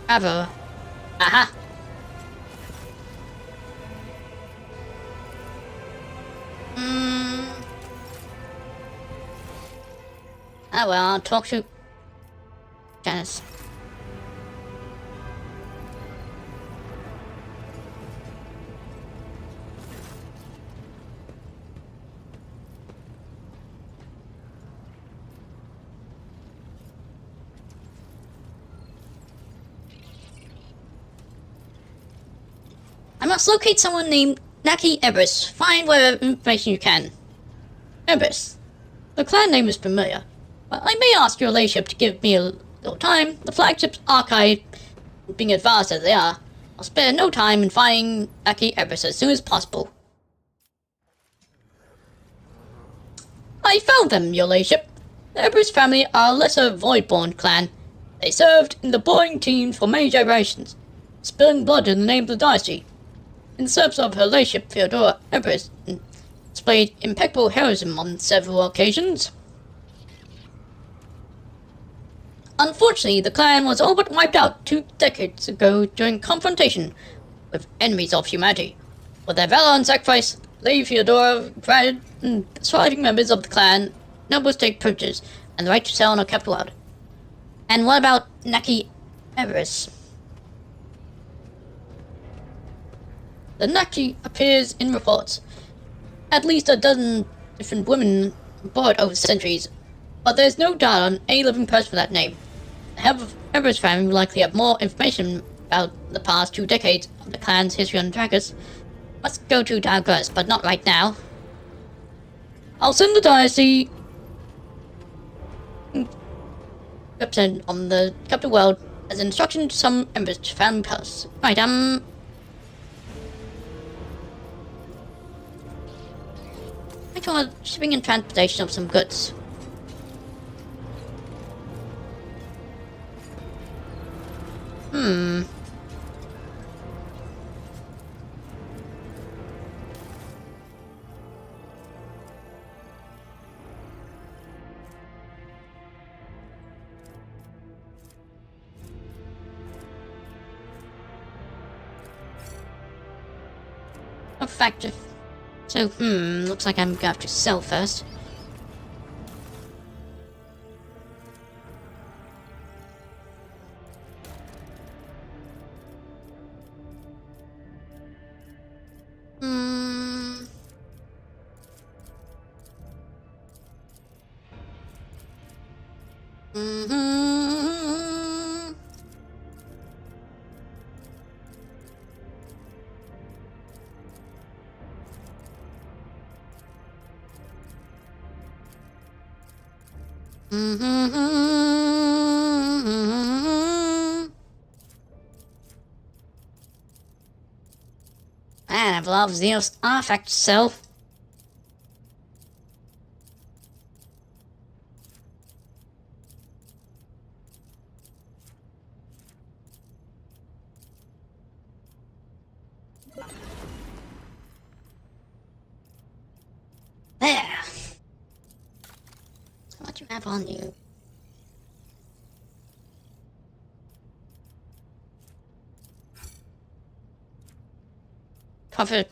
Bravo. Aha. Ah well, I'll talk to Janice. I must locate someone named Naki Ebris. Find whatever information you can. Ebris. The clan name is familiar, but I may ask your ladyship to give me a little time. The flagship's archive, being advanced as they are, I'll spare no time in finding Naki Ebris as soon as possible. I found them, your ladyship. The Ebris family are a lesser Voidborn clan. They served in the boarding teams for many generations, spilling blood in the name of the dynasty. In the service of her ladyship, Theodora Ebris displayed impeccable heroism on several occasions. Unfortunately, the clan was all but wiped out 2 decades ago during confrontation with enemies of humanity. For their valor and sacrifice, Lady Theodora granted the surviving members of the clan noble state privileges and the right to settle on a capital world. And what about Naki Everest? The Naki appears in reports. At least a dozen different women bought over the centuries, but there's no doubt on any living person with that name. The head of Everest family will likely have more information about the past 2 decades of the clan's history on Dragus. Let's go to Dalgus, but not right now. I'll send the dynasty represent on the capital world as an instruction to some Everest family palace. Right, for shipping and transportation of some goods. Effective. So, looks like I'm gonna have to sell first. Man, I've loved Xenos artifact self. There. What do you have on you? Profit.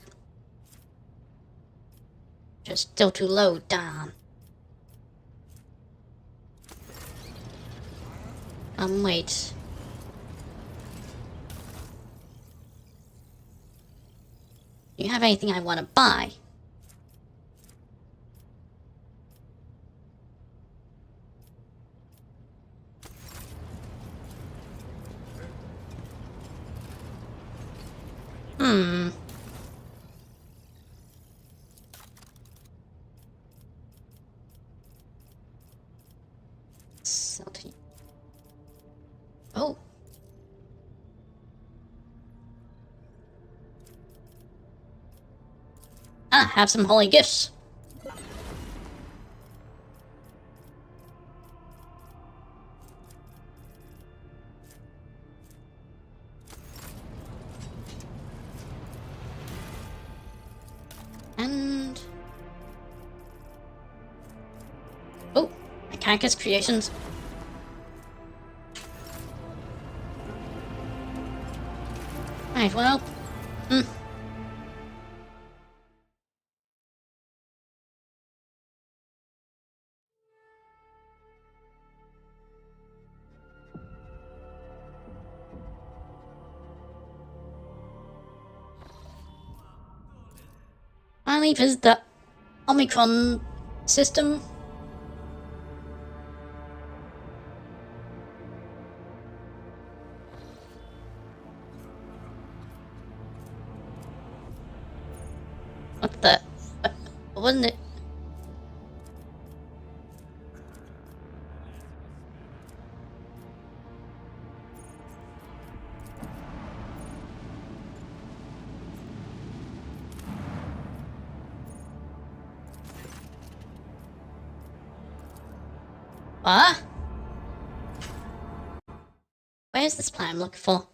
Just still too low, damn. Wait. Do you have anything I want to buy? Oh. Ah, have some holy gifts. And... oh, Mechanicus Creations. Right, well... finally visit the Omicron system. What the? Wasn't it? What? Where's this plan I'm looking for?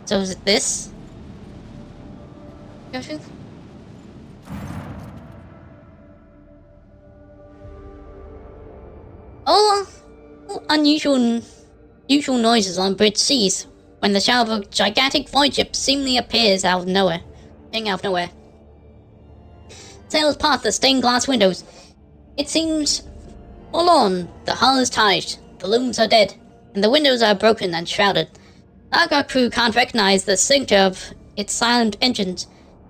So is it this? Go to? Oh, unusual noises on bridge seas when the shadow of a gigantic void ship seemingly appears out of nowhere. Sails past the stained glass windows. It seems forlorn. The hull is tarnished, the looms are dead, and the windows are broken and shrouded. Our crew can't recognize the signature of its silent engines.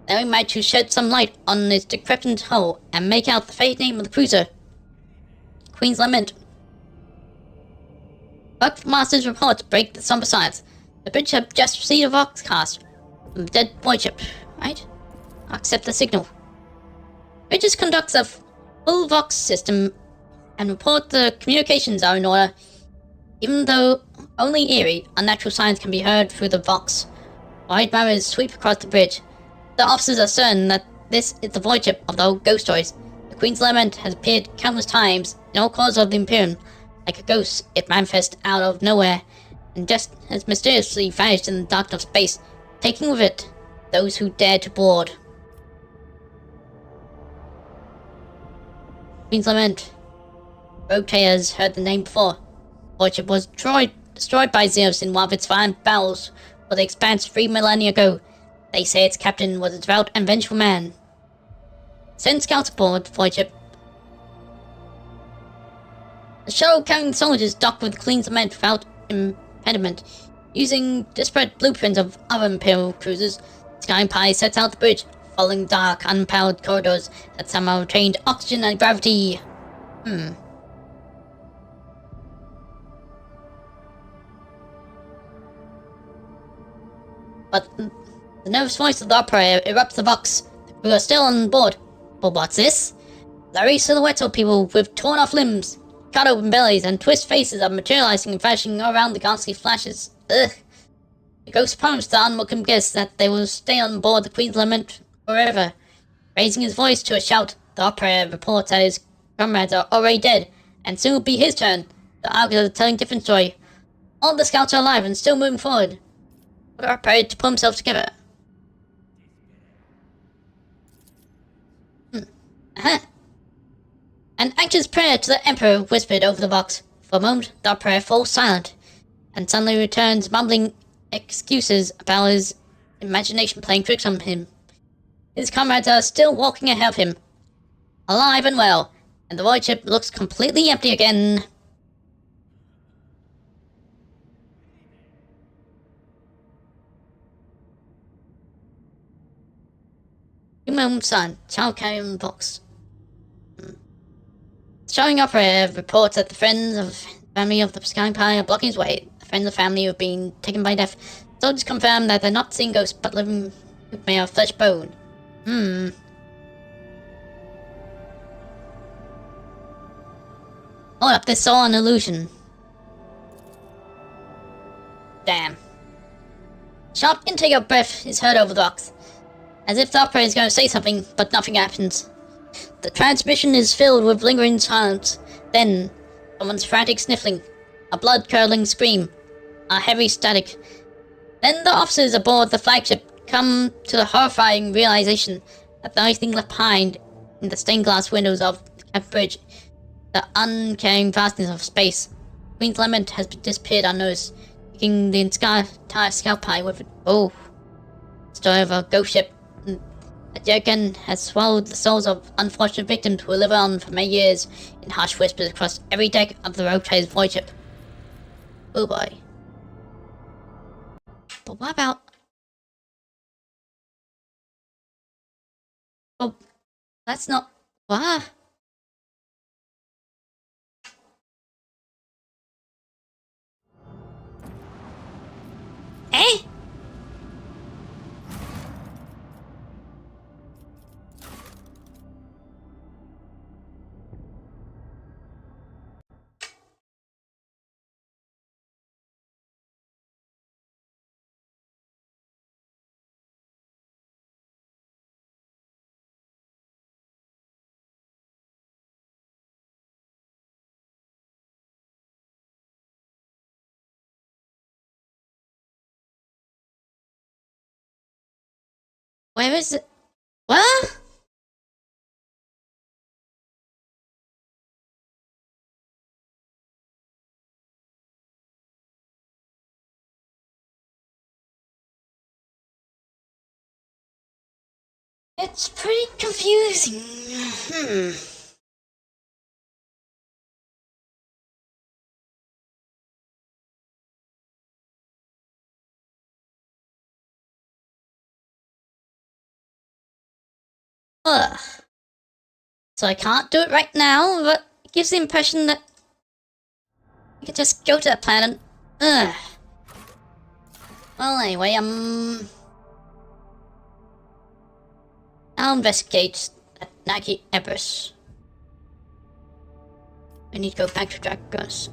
They might to shed some light on its decrepit hull and make out the fate name of the cruiser. Queen's Lament. Buckmaster's reports break the somber silence. The bridge have just received a voxcast from the dead void ship, right? I'll accept the signal. Bridges conducts a full vox system and report the communications are in order. Even though only eerie, unnatural sounds can be heard through the vox. Wide barriers sweep across the bridge. The officers are certain that this is the void ship of the old ghost stories. The Queen's Lament has appeared countless times in all corners of the Imperium. Like a ghost, it manifests out of nowhere, and just as mysteriously vanished in the darkness of space, taking with it those who dared to board. Queen's Lament. Rogue traders heard the name before. The void ship was destroyed by Xenos in one of its violent battles for the Expanse 3 millennia ago. They say its captain was a devout and vengeful man. Send scouts aboard the void ship. The shuttle carrying soldiers docked with Queen's Lament without impediment. Using disparate blueprints of other Imperial cruisers, Sky Empire sets out the bridge, following dark, unpowered corridors that somehow retained oxygen and gravity. But the nervous voice of the operator erupts the vox. The crew are still on board. But what's this? Blurry silhouettes of people with torn off limbs, cut open bellies, and twist faces are materializing and flashing around the ghastly flashes. Ugh. The ghost promised the unwelcome guests that they will stay on board the Queen's Lament forever. Raising his voice to a shout, the operator reports that his comrades are already dead, and soon will be his turn. The Argos are telling a different story. All the scouts are alive and still moving forward. The operator to pull himself together. An anxious prayer to the Emperor whispered over the box. For a moment, the operator falls silent, and suddenly returns mumbling excuses about his imagination playing tricks on him. His comrades are still walking ahead of him, alive and well, and the void ship looks completely empty again. Human son, child carrying box. Showing operator reports that the friends of the family of the Sky Empire are blocking his way. The friends of the family have been taken by death. Soldiers confirm that they're not seeing ghosts but living made of flesh bone. Hold up, this is all an illusion. Damn. Sharp intake of breath is heard over the box, as if the operator is going to say something, but nothing happens. The transmission is filled with lingering silence. Then, someone's frantic sniffling, a blood-curdling scream, a heavy static. Then the officers aboard the flagship come to the horrifying realization that the only thing left behind in the stained glass windows of the Cap Bridge, the uncaring vastness of space. Queen's Lament has disappeared unnoticed, taking the entire scout pie with it. Oh, story of a ghost ship that yet again has swallowed the souls of unfortunate victims who live on for many years in harsh whispers across every deck of the Rogue Trader's void ship. Oh boy. But what about... Oh, that's not... What? Eh? Where is it? What? It's pretty confusing. Ugh. So I can't do it right now, but it gives the impression that I could just go to that planet. Ugh. Well, anyway, I'll investigate that Nike Empress. I need to go back to Dragos.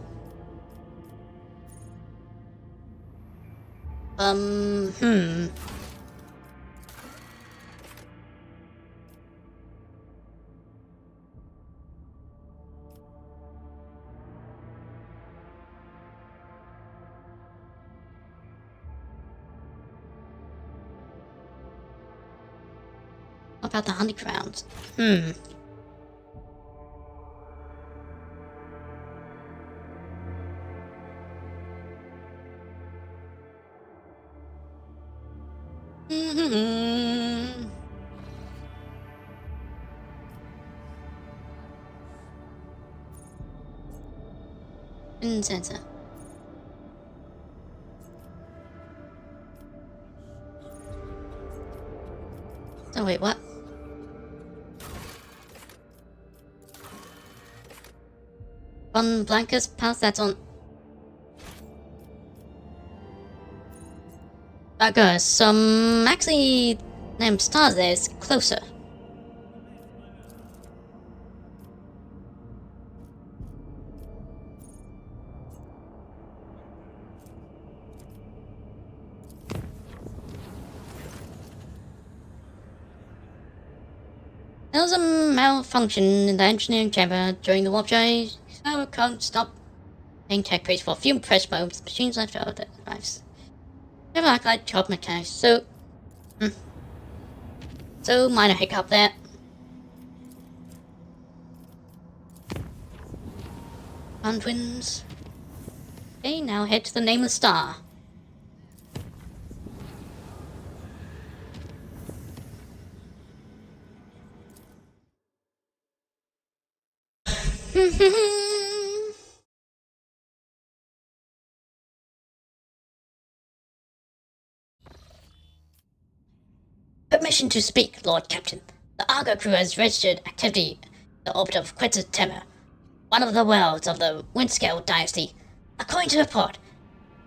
What about the honeygrounds? Sensor. Oh wait, what? On Blanca's path, that's on... Dragos, actually, stars there is closer. There was a malfunction in the engineering chamber during the warp journey, so it can't stop paying tech praise for a few press moments. Machines left out of the device. Never act like job mechanics, so... So, minor hiccup there. Round winds. Okay, now head to the Nameless Star. Permission to speak, Lord Captain. The Argo crew has registered activity in the orbit of Quetzal Temur, one of the worlds of the Windscale dynasty. According to report,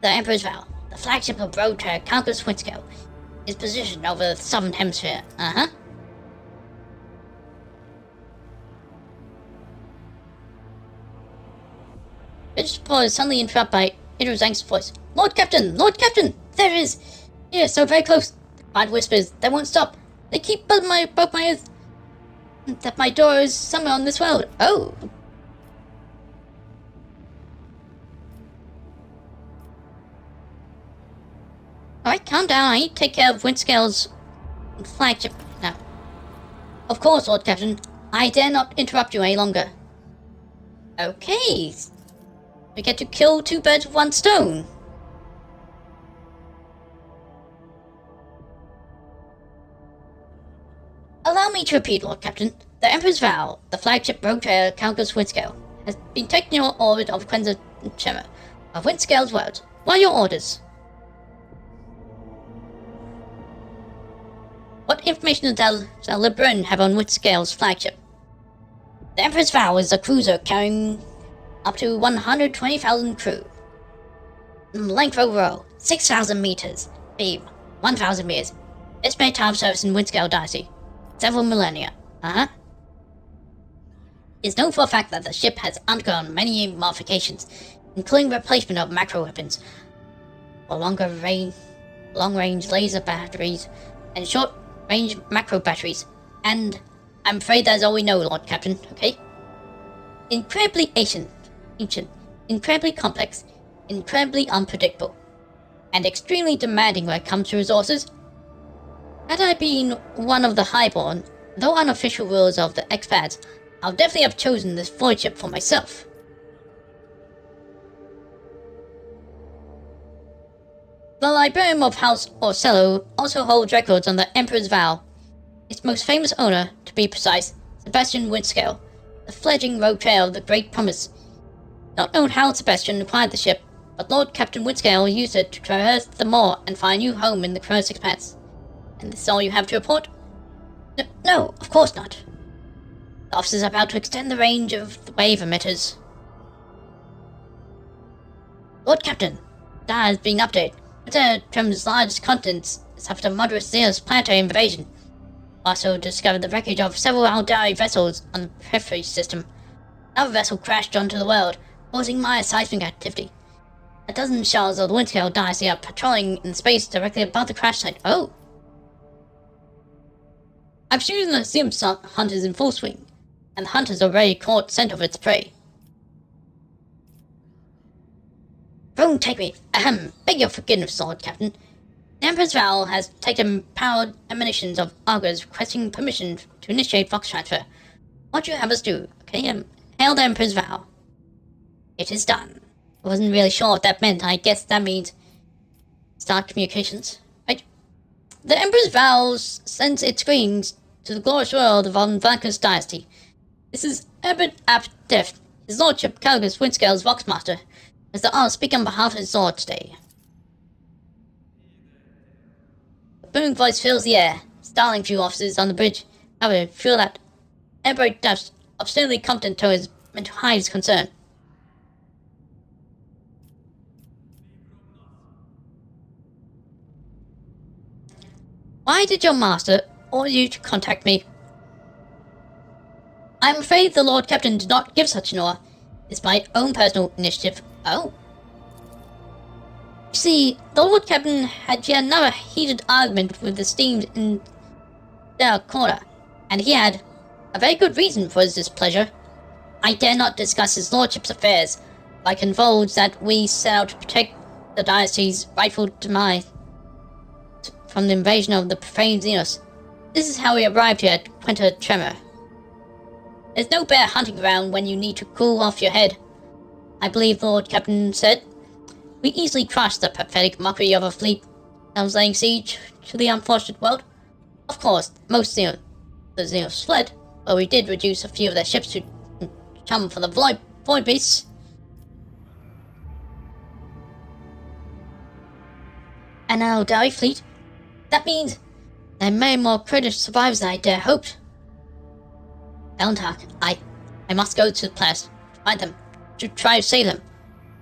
the Emperor's Vow, the flagship of Rogue Trader Conquers Windscale, is positioned over the southern hemisphere. British support is suddenly interrupted by Idris Ang's voice. Lord Captain! Lord Captain! There it is! Here, so very close. The quiet whispers, they won't stop. They keep bugging my ears. That my door is somewhere on this world. Oh. Alright, calm down. I need to take care of Windscale's flagship now. Of course, Lord Captain. I dare not interrupt you any longer. Okay. We get to kill 2 birds with 1 stone. Allow me to repeat, Lord Captain. The Emperor's Vow, the flagship rogue trader Calgus Windscale, has been taken in orbit of Quenza Tremor of Windscale's world. What are your orders? What information does Lebrun have on Windscale's flagship? The Emperor's Vow is a cruiser carrying up to 120,000 crew. Length overall, 6,000 meters. Beam, 1,000 meters. Estimated time of service in Windscale Dynasty, several millennia. It's known for a fact that the ship has undergone many modifications, including replacement of macro weapons, for long-range laser batteries, and short-range macro batteries. And I'm afraid that's all we know, Lord Captain, okay? Incredibly ancient, incredibly complex, incredibly unpredictable, and extremely demanding when it comes to resources. Had I been one of the highborn, though unofficial rulers of the expats, I'll definitely have chosen this void ship for myself. The Librarian of House Orsello also holds records on the Emperor's Vow. Its most famous owner, to be precise, Sebastian Windscale, the fledgling rogue trader of the Great Promise. Not known how Sebastian acquired the ship, but Lord Captain Windscale used it to traverse the moor and find a new home in the Cronos Expanse. And this is all you have to report? No, of course not. The officers are about to extend the range of the wave emitters. Lord Captain, there has been an update. Trem's largest continents suffered a moderate serious planetary invasion. Also discovered the wreckage of several Aldari vessels on the periphery system. Another vessel crashed onto the world, causing minor seismic activity. A dozen shells of the Windscale Dynasty are patrolling in space directly above the crash site. Oh! I'm shooting the Xenom hunters in full swing, and the hunters already caught scent of its prey. Don't take me. Beg your forgiveness, Lord Captain. The Emperor's Vow has taken powered emanations of augurs requesting permission to initiate Vox transfer. What do you have us do? Okay, hail the Emperor's Vow. It is done. I wasn't really sure what that meant. I guess that means start communications. Right? The Emperor's Vow sends its greetings to the glorious world of Von Vlacus Dynasty. This is Herbert Aptef, His Lordship Calgus Windscale's Voxmaster, as the I'll speak on behalf of his Lord today. A booming voice fills the air, startling few officers on the bridge. However, feel that Herbert Duff's obstinately competent tone is meant to hide his concern. Why did your master order you to contact me? I'm afraid the Lord Captain did not give such an order. It's my own personal initiative. Oh. You see, the Lord Captain had yet another heated argument with the esteemed in their corner, and he had a very good reason for his displeasure. I dare not discuss his lordship's affairs, but I can divulge that we set out to protect the dynasty's rightful demise from the invasion of the profane Xenos. This is how we arrived here at Quenta Tremor. There's no better hunting ground when you need to cool off your head. I believe the Lord Captain said. We easily crushed the pathetic mockery of a fleet that was laying siege to the unfortunate world. Of course, most the Xenos fled, but we did reduce a few of their ships to chum for the void beasts. And now Aldari fleet. That means there are many more Kurdish survivors than I dare hoped. Valentark, I must go to the place to find them, to try to save them.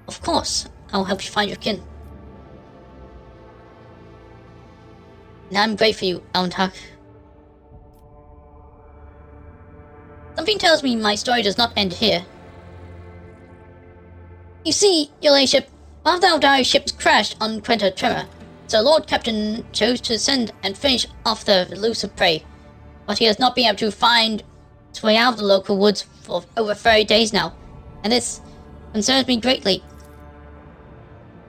Of course, I'll help you find your kin. And I'm great for you, Valentark. Something tells me my story does not end here. You see, your ladyship, one of the Aldari ships crashed on Quenta Tremor, so Lord Captain chose to send and finish off the elusive prey, but he has not been able to find his way out of the local woods for over 30 days now, and this concerns me greatly.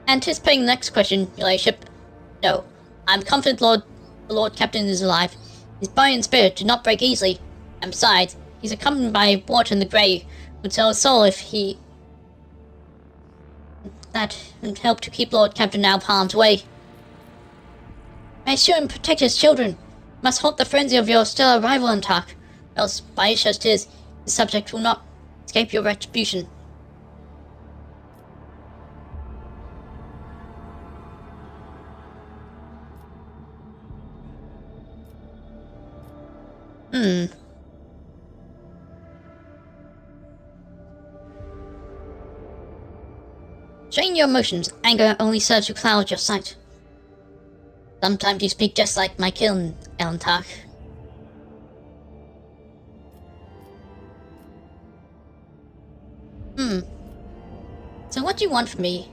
Anticipating the next question, your ladyship, no, I'm confident the Lord Captain is alive. His body and spirit do not break easily, And besides, he's accompanied by Warden the Grey, who'd sell his soul if he... That would help to keep Lord Captain out of harm's way. May assure him protect his children. Must halt the frenzy of your stellar rival in talk, else, by as just is, the subject will not escape your retribution. Strain your emotions. Anger only serves to cloud your sight. Sometimes you speak just like my kiln, Elentar. So what do you want from me?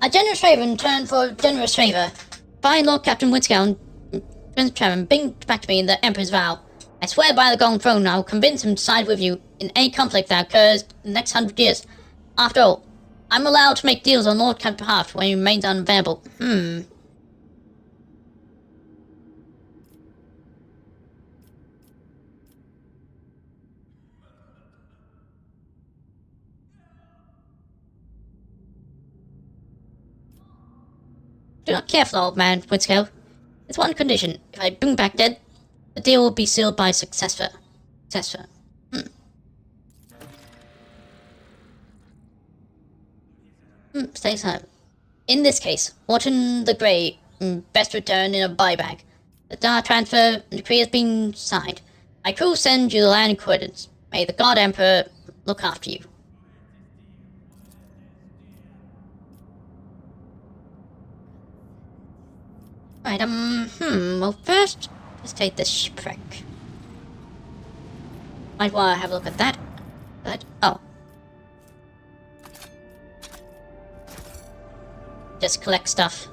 A generous favor in turn for a generous favor. Find Lord Captain Windscow and Prince Trevor bring back to me the Emperor's vow. I swear by the Golden Throne I will convince him to side with you in any conflict that occurs in the next 100 years. After all, I'm allowed to make deals on Lord Captain's behalf when he remains unavailable. Do not care for the old man, Windscow. There's one condition. If I bring back dead, the deal will be sealed by successor. Stay silent. In this case, Warden the Grey best return in a buyback. The Dar transfer decree has been signed. My crew send you the land in coordinates. May the God Emperor look after you. Right, well first, let's take this shipwreck. Might wanna have a look at that. But, oh. Just collect stuff.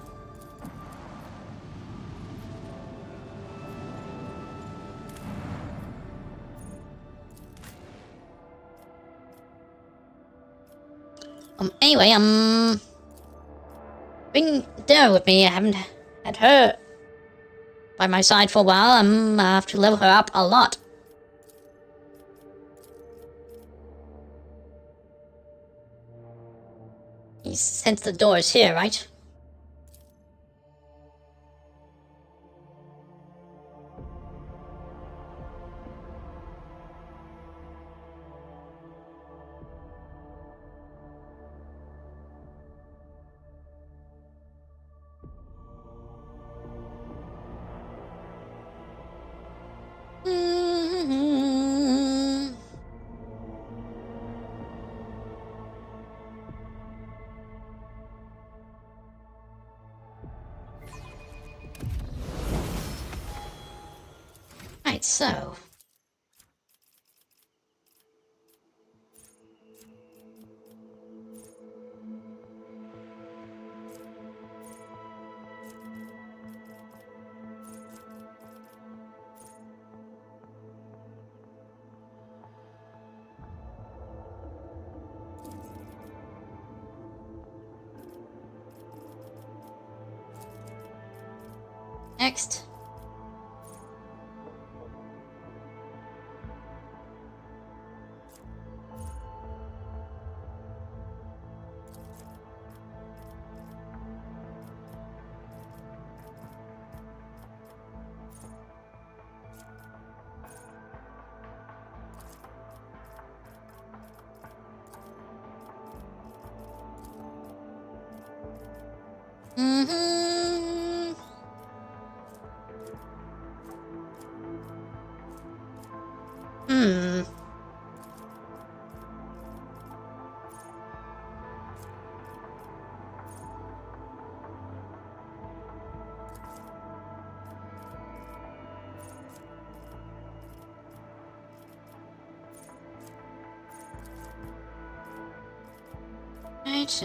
Anyway, bring Dara with me. I haven't had her by my side for a while. I have to level her up a lot. You sense the door is here, right? Right, so... Next. Right,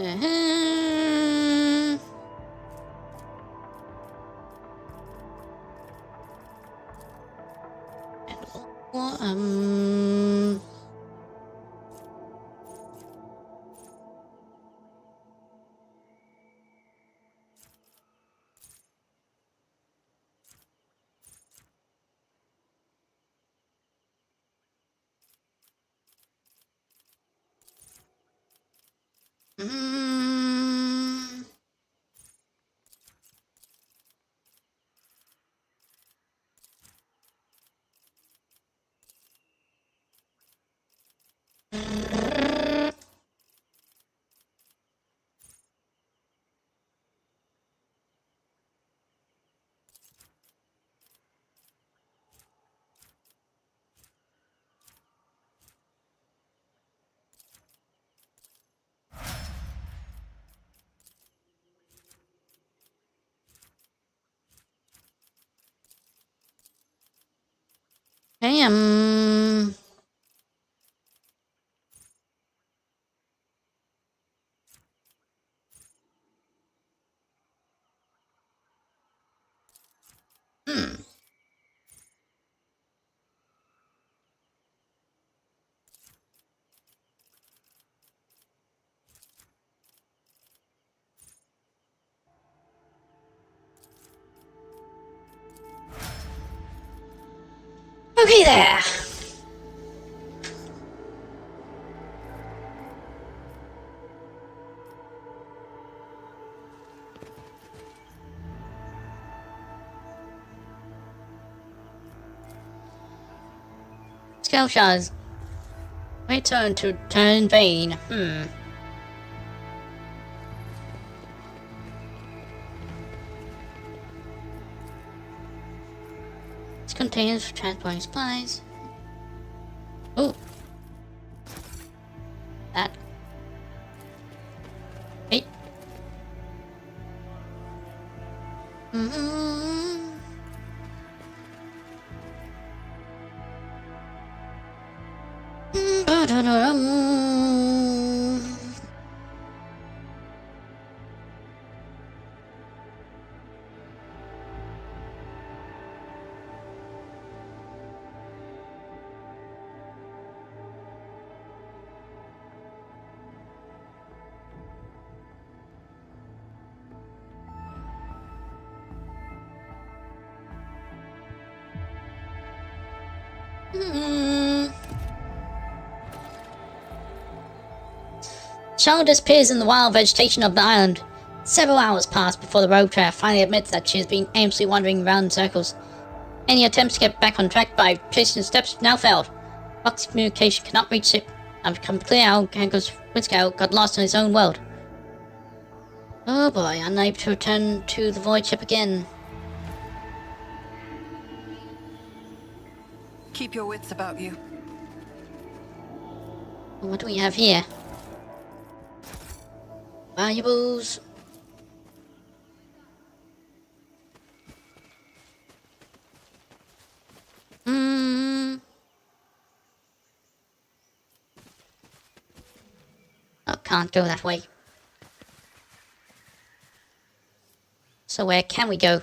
Mm. Okay, okay there. Skill shards. Return to turn vein. This contains transporting supplies. Oh. That. Hey. Charlotte disappears in the wild vegetation of the island. Several hours pass before the road trainer finally admits that she has been aimlessly wandering around in circles. Any attempts to get back on track by tracing steps now failed. Fox communication cannot reach it, and become clear how Kango's Windscale got lost in his own world. Oh boy, unable to return to the void ship again. Keep your wits about you. What do we have here? Valuables. Oh, can't go that way. So where can we go?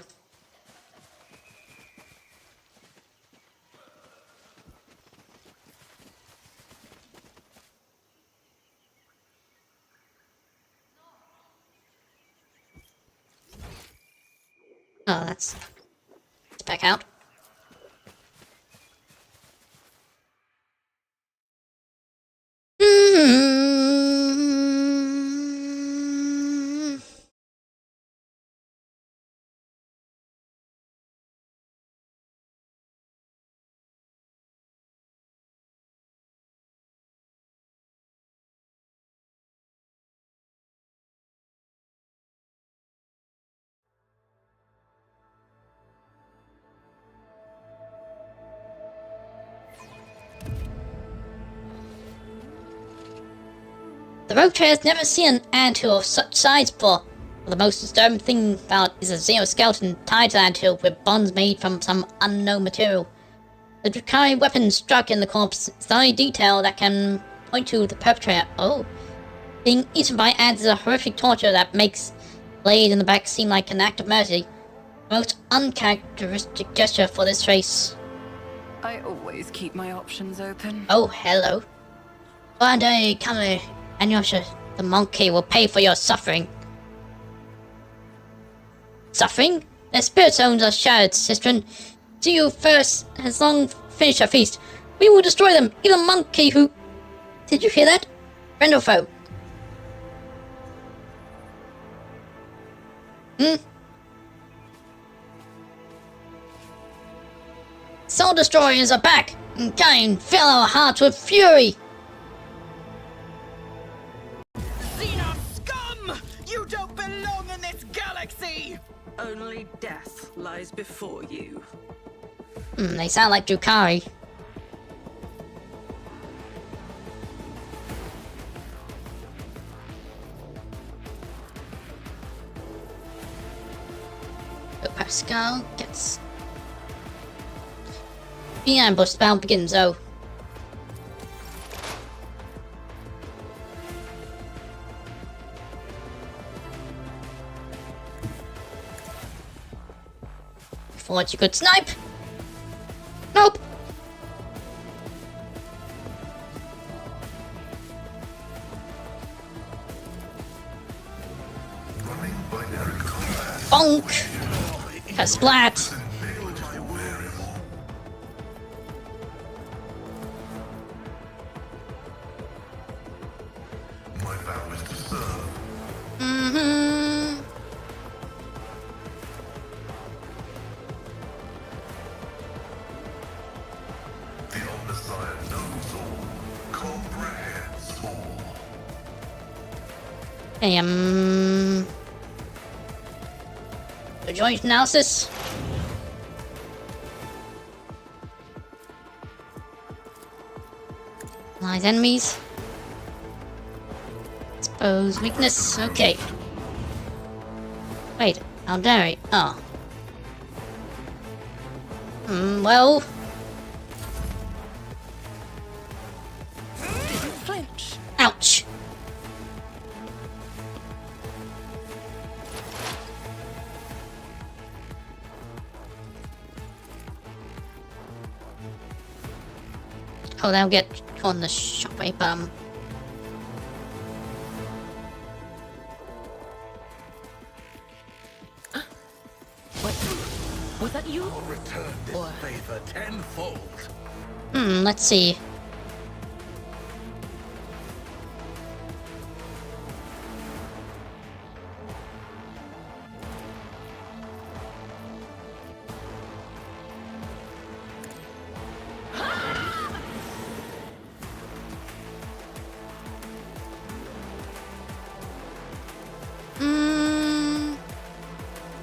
Oh, let's back out. The rogue trader has never seen an anthill of such size before. Well, the most disturbing thing about it is a zero skeleton tied to the anthill with bonds made from some unknown material. The Dracari weapon struck in the corpse is the only detail that can point to the perpetrator. Oh. Being eaten by ants is a horrific torture that makes blade in the back seem like an act of mercy. The most uncharacteristic gesture for this race. I always keep my options open. Oh, hello. One day, come Anyosha, the monkey will pay for your suffering. Suffering? Their spirit zones are shattered, Sistren. See you first has long finished our feast. We will destroy them, even the monkey who... Did you hear that? Friend or foe? Soul Destroyers are back, and Cain fill our hearts with fury. Xenos scum! You don't belong in this galaxy! Only death lies before you. They sound like Drukhari. So Pascal gets... The ambush spell begins, though. Thought you could snipe? Nope. Running binary combat. Bonk! Splat! My vow is to serve. Mm-hmm. The Omnissiah knows all, comprehends all. Hey, the joint analysis. Nice enemies. Expose weakness. Okay. Wait, how dare I? Oh. Well. Flinch. Ouch. Oh, they'll get on the shockwave bomb. Was that you? I'll return this favor tenfold. Let's see.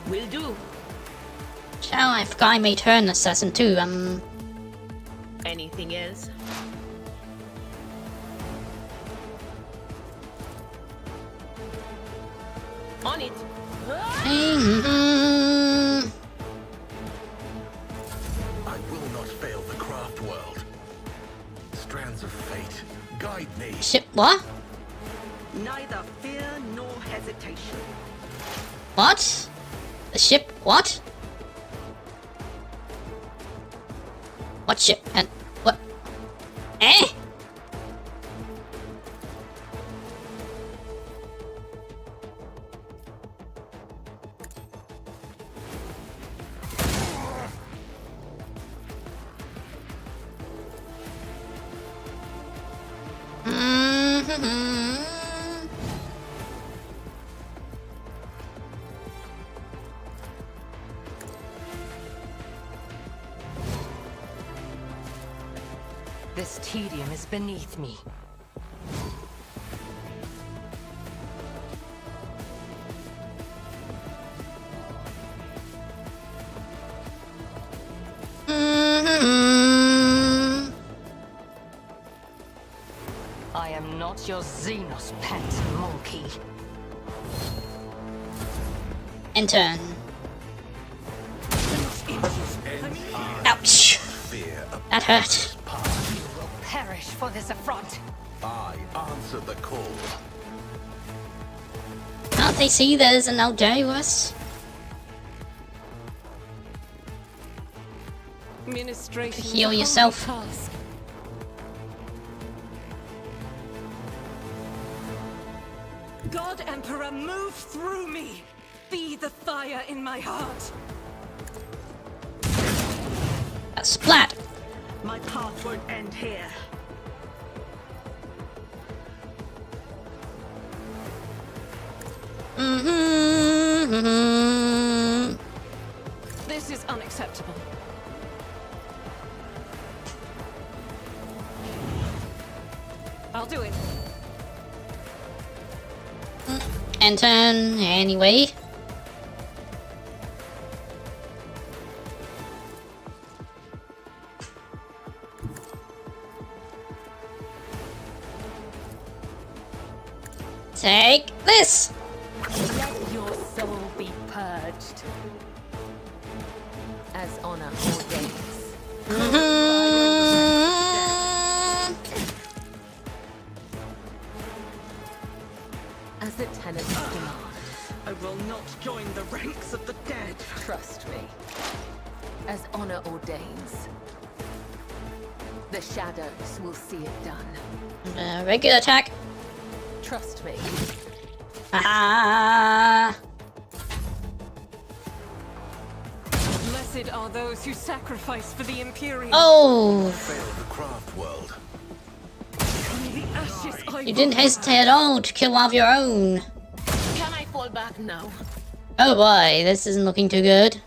Will do. Oh, I forgot I made her an assassin too. Anything else? On it. I will not fail the craft world. Strands of fate, guide me. Ship what? Neither fear nor hesitation. What? The ship what? What ship? And what? Eh? This tedium is beneath me. I am not your Xenos pet, monkey. Intern. Ouch. That hurt. Perish for this affront. I answer the call. Can't they see there's an Algeris? Ministration is Heal a holy yourself. task. God Emperor, move through me. Be the fire in my heart. A splat. My path won't end here. Mm-hmm. acceptable. I'll do it. And turn anyway. Take this! Let your soul be purged. As honor ordains. As the tenets demand. I will not join the ranks of the dead. Trust me. As honor ordains. The shadows will see it done. Regular attack. Trust me. Ah! Blessed are those who sacrifice for the Imperium. Oh! Fail the craft world. The ashes I You didn't hesitate at all to kill one of your own. Can I fall back now? Oh boy, this isn't looking too good.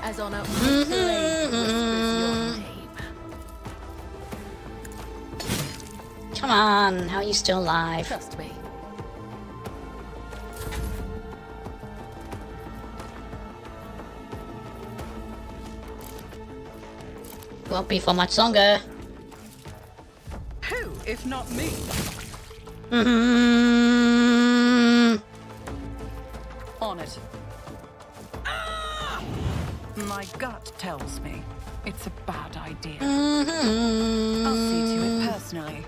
As honor whispers your name. Come on, how are you still alive? Trust me. Won't be for much longer. Who, if not me? On it. My gut tells me it's a bad idea. I'll see to it personally.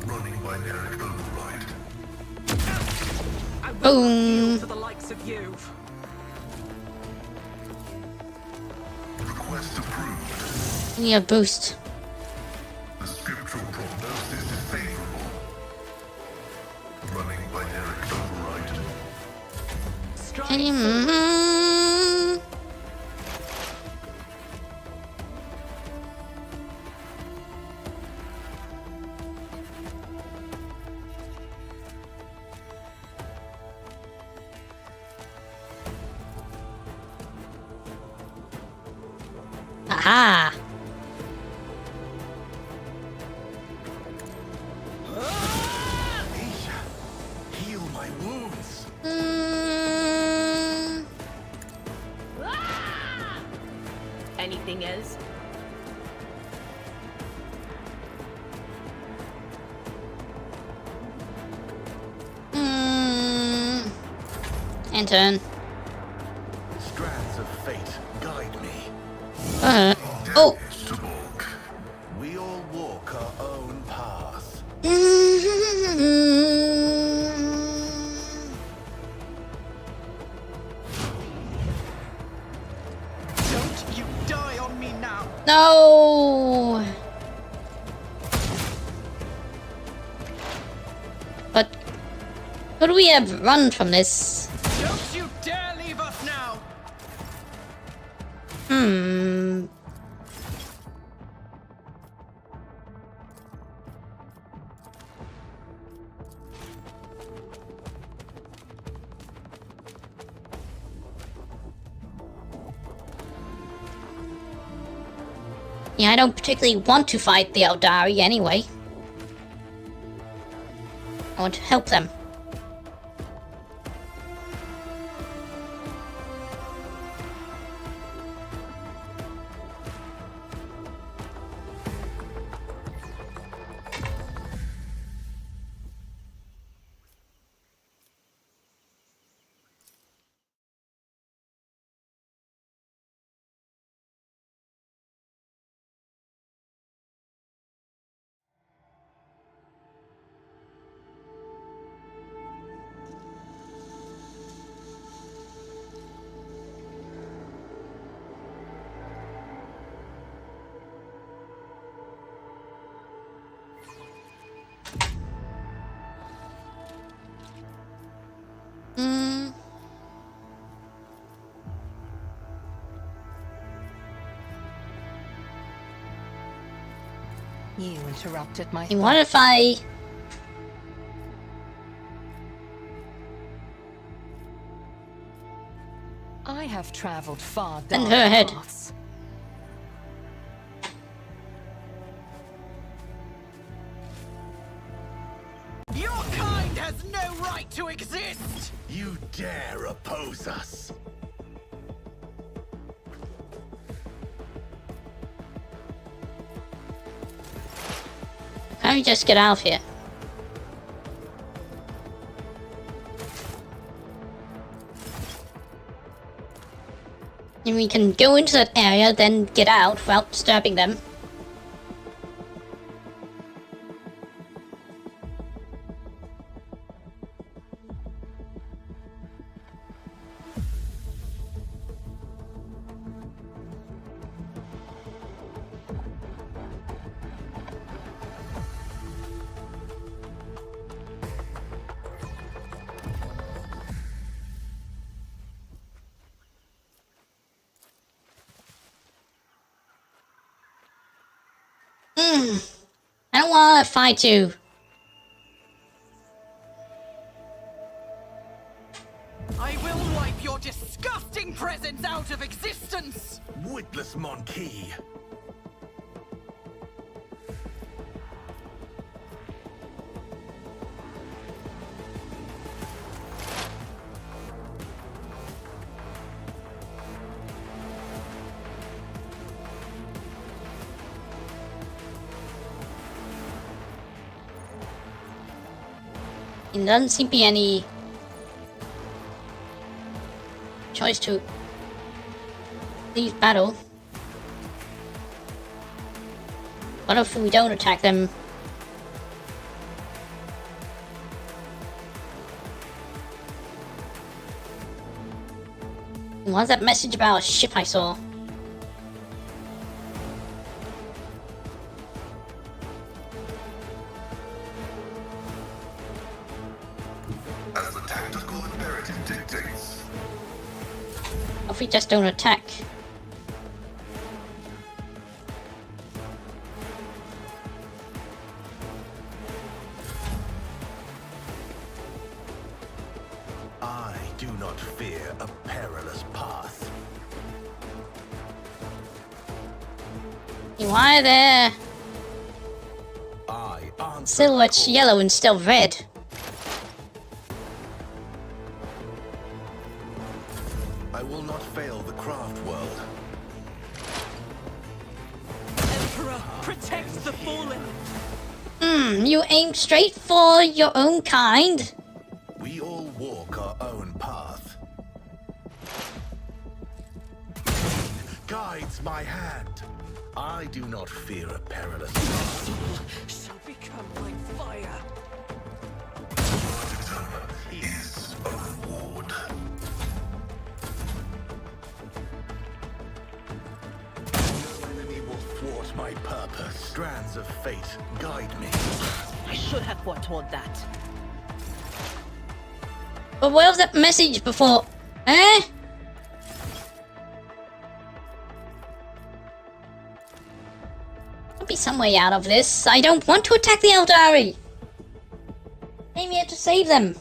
Running binary override. I will not Boom. yield to the likes of you. Request approved. Need a boost. The scriptural prognosis is favorable. Running binary override. Aha! Heal my wounds. Anything else? And turn. Strands of fate guide me. Oh! Smoke. We all walk our own path. Don't you die on me now! No! But could we have run from this? Don't you dare leave us now! Yeah, I don't particularly want to fight the Eldari anyway. I want to help them. You interrupted my And what if I... I have traveled far Bend dark her head. paths. Your kind has no right to exist! You dare oppose us? Can't we just get out of here? And we can go into that area, then get out without disturbing them. I don't want to fight you. I will wipe your disgusting presence out of existence! Witless monkey. And there doesn't seem to be any choice to leave battle. What if we don't attack them? What's that message about a ship I saw? As the tactical imperative dictates. What if we just don't attack? I do not fear a perilous path. Why are there I answer silhouettes the call. yellow instead of red? I will not fail the craft world. Emperor, protect the fallen! You aim straight for your own kind? We all walk our own path. Guides my hand. I do not fear a perilous path. Shall become like fire! Is a reward. No enemy will thwart my purpose. Strands of fate guide me. I should have foretold that. But where was that message before? Eh? There'll be some way out of this. I don't want to attack the Eldari. I'm here to save them.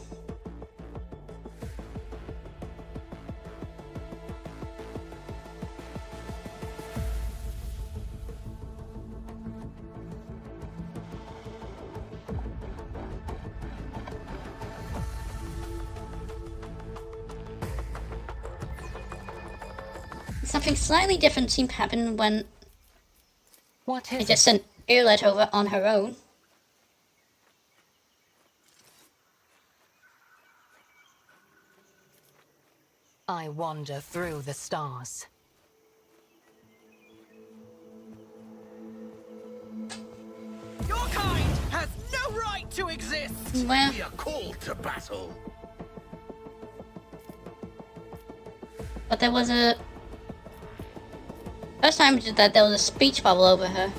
Something slightly different seemed to happen when What I is just it? sent Earlet over on her own. I wander through the stars. Your kind has no right to exist! Well, We are called to battle. but there was a... First time I did that, there was a speech bubble over her.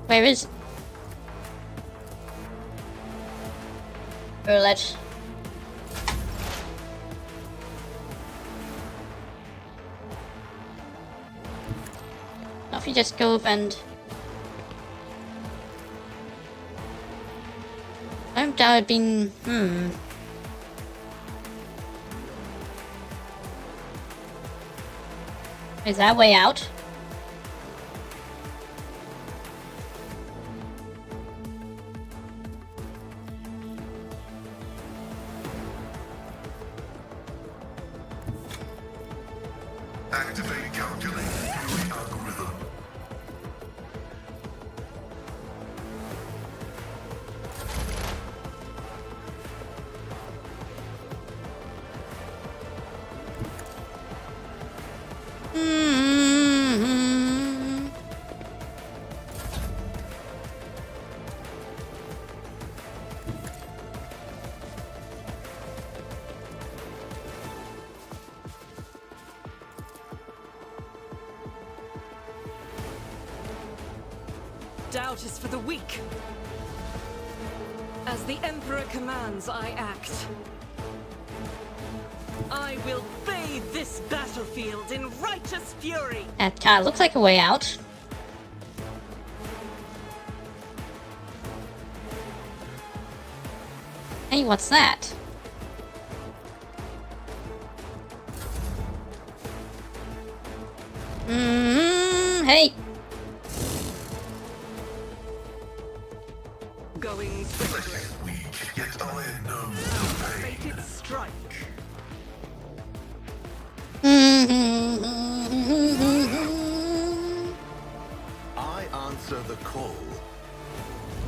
Where is... Earlet? Now if you just go up and think that would be... Is that way out? Activate calculating theory algorithm. Doubt is for the weak. As the Emperor commands, I act. I will bathe this battlefield in righteous fury. That kind of looks like a way out. Hey, what's that? Hey! Going swiftly. Flesh is weak, yet iron knows no pain. Fated strike. I answer the call.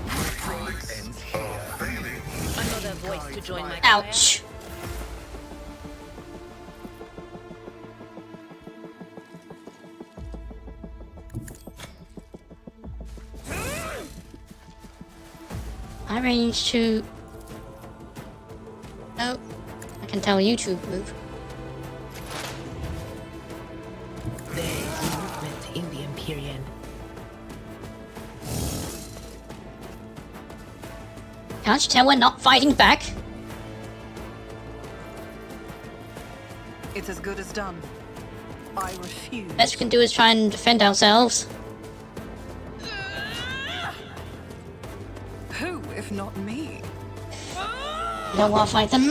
Hydraulics Ends are here. failing. Another voice to join my Ouch. I arranged to... Oh, I can tell you to move. There is movement in the Empyrean. Can't you tell we're not fighting back? It's as good as done. I refuse. Best we can do is try and defend ourselves. Who, if not me? You don't want to fight them.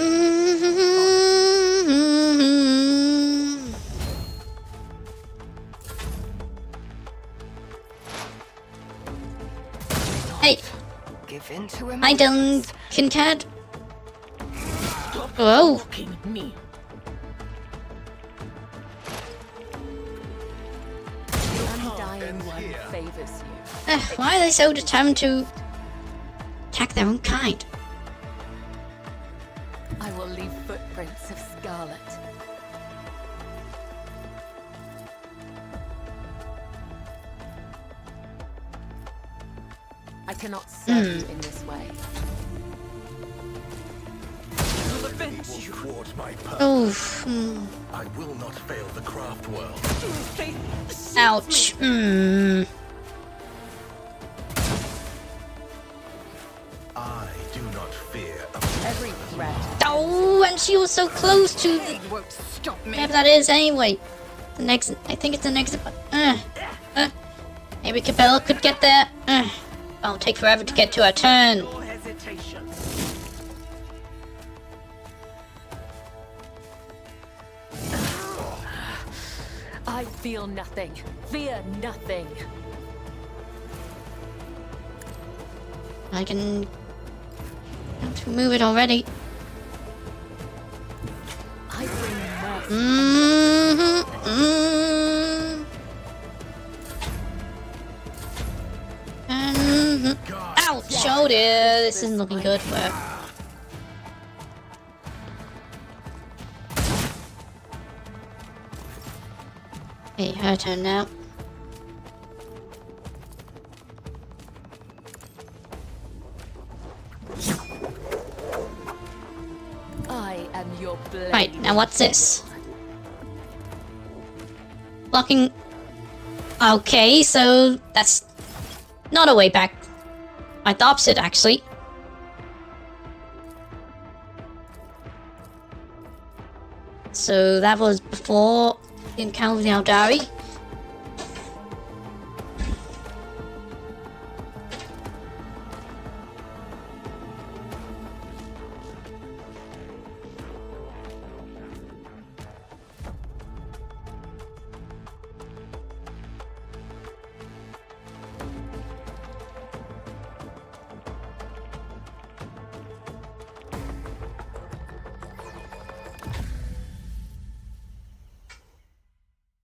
Hey, Give in to him. hi Duncan. Whoa. Looking at me. The undying one favors you. Why are they so determined to attack their own kind? I will leave footprints of scarlet. I cannot serve you in this way. I will avenge Will you. thwart my purpose. Oh, I will not fail the craft world. Fate suits ouch. me. I do not fear Every threat. Oh, and she was so close to the... It won't stop me. Whatever that is, anyway. The next... I think it's the next... Maybe Cabell could get there. It'll take forever to get to our turn. No hesitation. I feel nothing. Fear nothing. I can... have to move it already. I bring mercy. Ouch! Oh dear, this isn't looking good for her. Okay, her turn now. I am your blade. Right, now what's this? Blocking... Okay, so that's not a way back. Quite the opposite, actually. So that was before the encounter with the Aldari.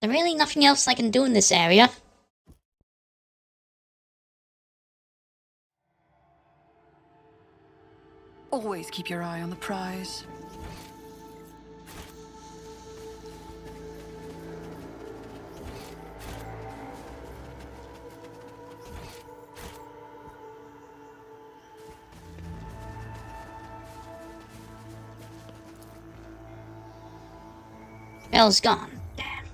There's really nothing else I can do in this area. Always keep your eye on the prize. Bell's gone. Damn.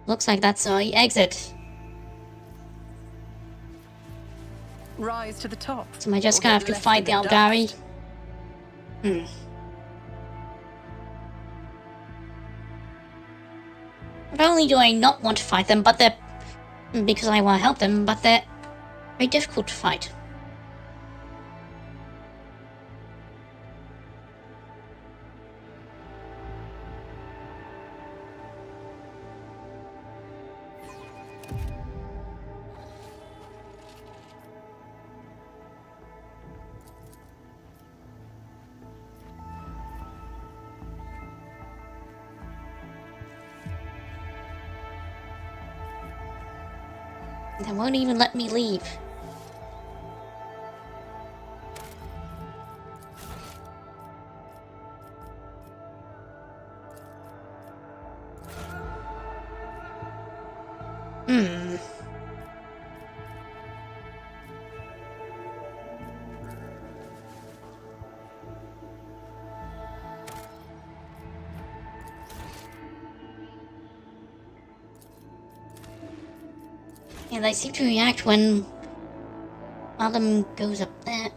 Looks like that's the exit. Rise to the top. So am I just or gonna get have to left fight the in Aldari? dust. Not only do I not want to fight them, but they're... because I want to help them, but they're very difficult to fight. They won't even let me leave. Yeah, they seem to react when one of them goes up there.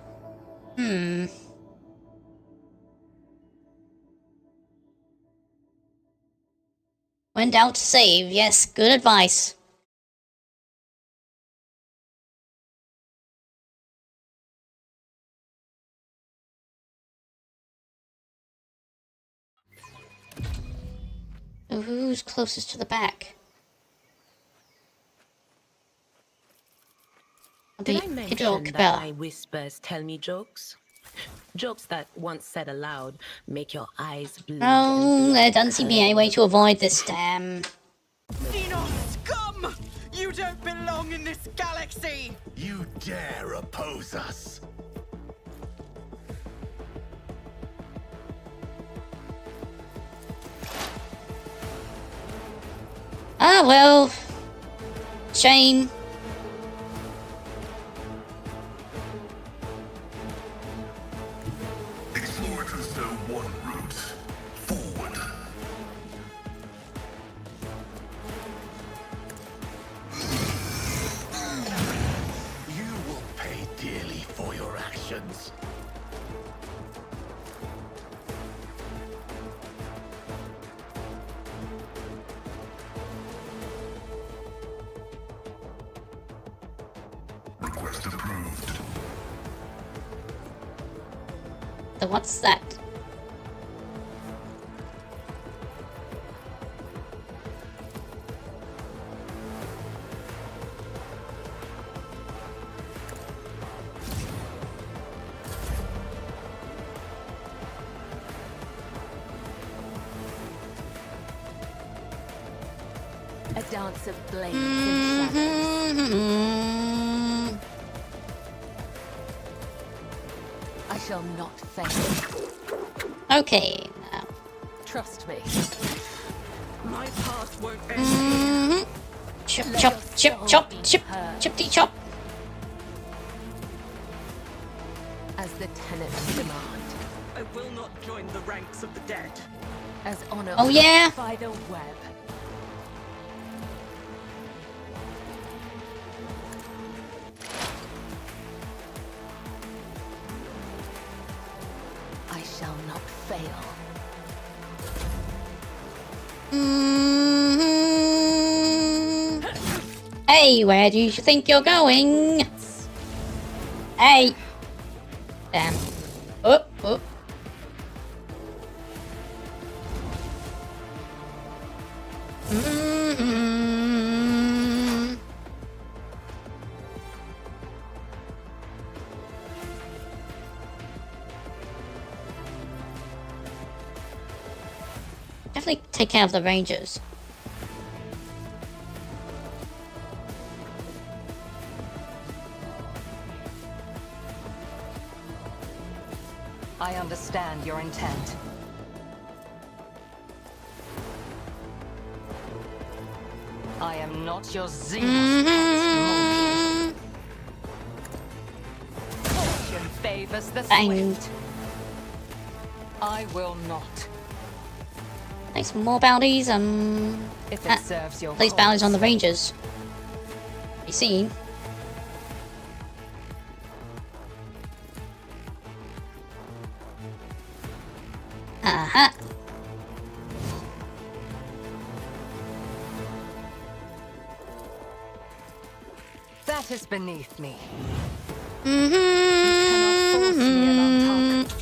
When doubt, save. Yes, good advice. So who's closest to the back? Did I Pedro mention that Cabela. my whispers tell me jokes? Jokes that, once said aloud, make your eyes bleed. Oh, there doesn't seem to be any way to avoid this damn... Xenos scum! You don't belong in this galaxy! You dare oppose us? Ah, well... Shame. Explorators know one route. Forward. You will pay dearly for your actions. Request approved. So what's that? A dance of blades and shadows. I shall not fail. Okay, now. Trust me. My past won't end. Chop, Let chop, your chip, soul chop, be chip, heard. chip, chop. As the tenets demand. I will not join the ranks of the dead. As honor Oh, yeah? by the web. I shall not fail. Hey, where do you think you're going? Hey! Damn. Oh, oh. Definitely take care of the Rangers. I understand your intent. I am not your zealous pet. Fortune favors the swift. I will not. Nice, more bounties. If it serves your Place bounties on the Rangers. Be seen. Uh-huh. That is beneath me. Mm-hmm. You cannot force me, Elantok.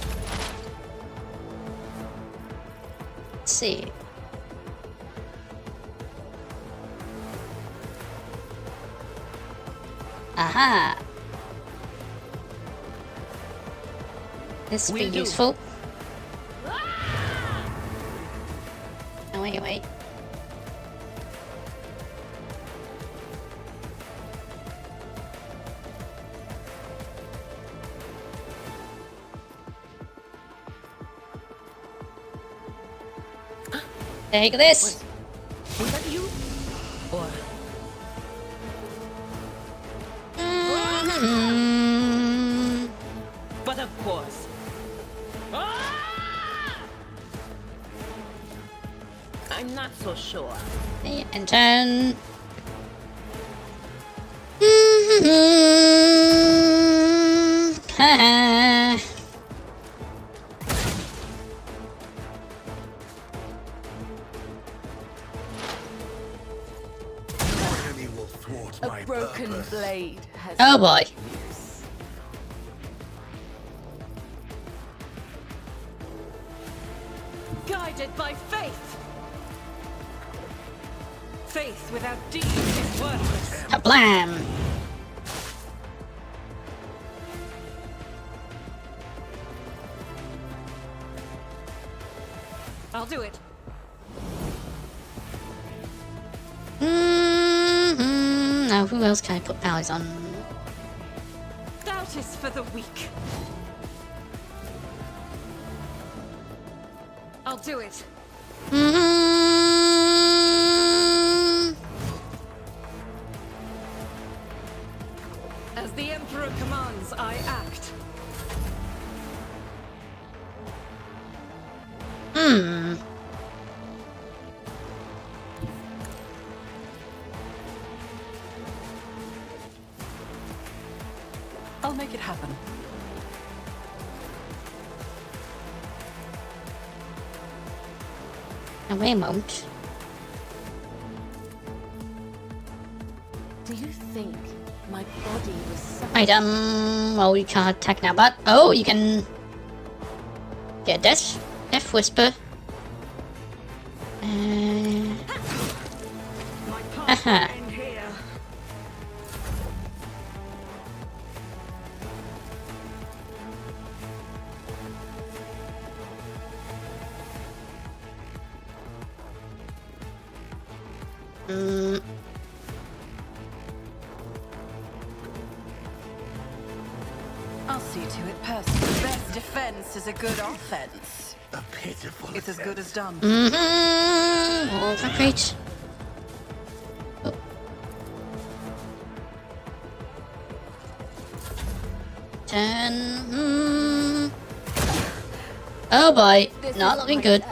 Let's see. Aha. This will be useful. Oh, wait. Take this. Was that you? Or but of course. I'm not so sure. And turn. My enemy will thwart my Broken purpose. blade has Oh boy. use. Guided by faith. Faith without deeds is worthless. Kablam! I'll do it. Now, who else can I put powers on? Doubt is for the weak. I'll do it. As the Emperor commands, I act. I'll make it happen. Now, wait a moment. Do you think my body was so Right, well, you can't attack now, but, oh, you can get Death Whisper. Haha. I'll see to it personally. Best defense is a good offense. A pitiful It's as good as done. Oh, great. Oh. Oh boy, not looking good.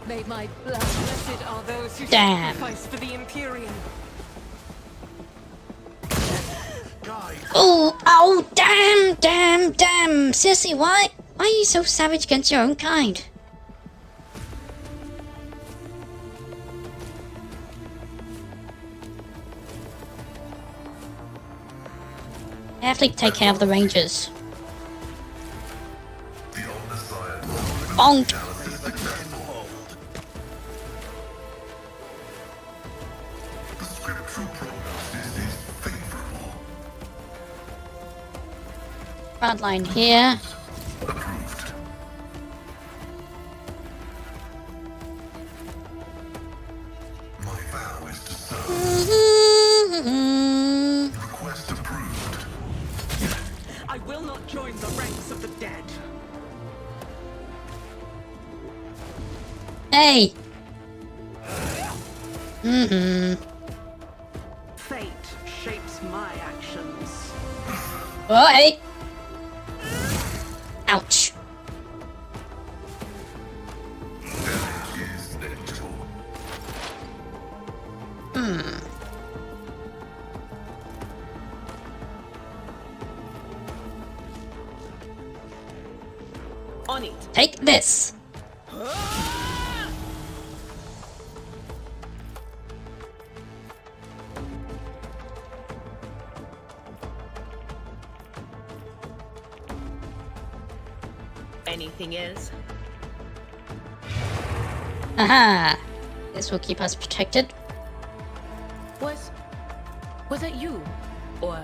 May my blood. Blessed are those who Damn. sacrifice for the Imperium. Oh, damn. Sissy, why are you so savage against your own kind? I have to take care of the Rangers. The undesired Bonk! analysis successful. The scriptural prognosis is favorable. Front line here. Approved. I will not join the ranks of the dead. Hey! Fate shapes my actions. Oh, hey! Ouch. On it. Take this. Anything else? Aha! This will keep us protected. Was that you? Or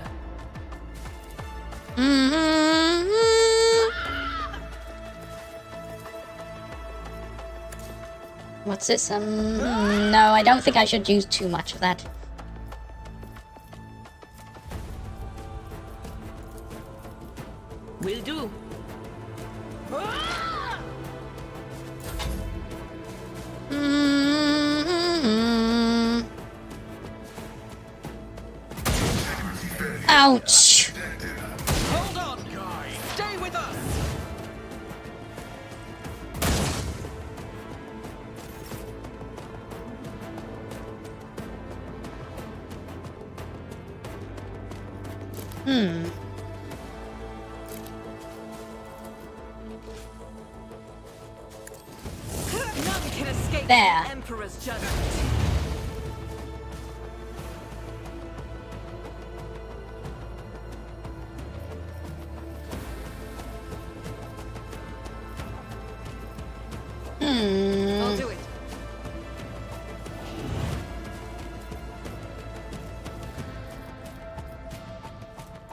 What's this? No, I don't think I should use too much of that. will do? Ouch! Hold on, guys. Stay with us. None can escape There. the Emperor's judgment. I'll do it.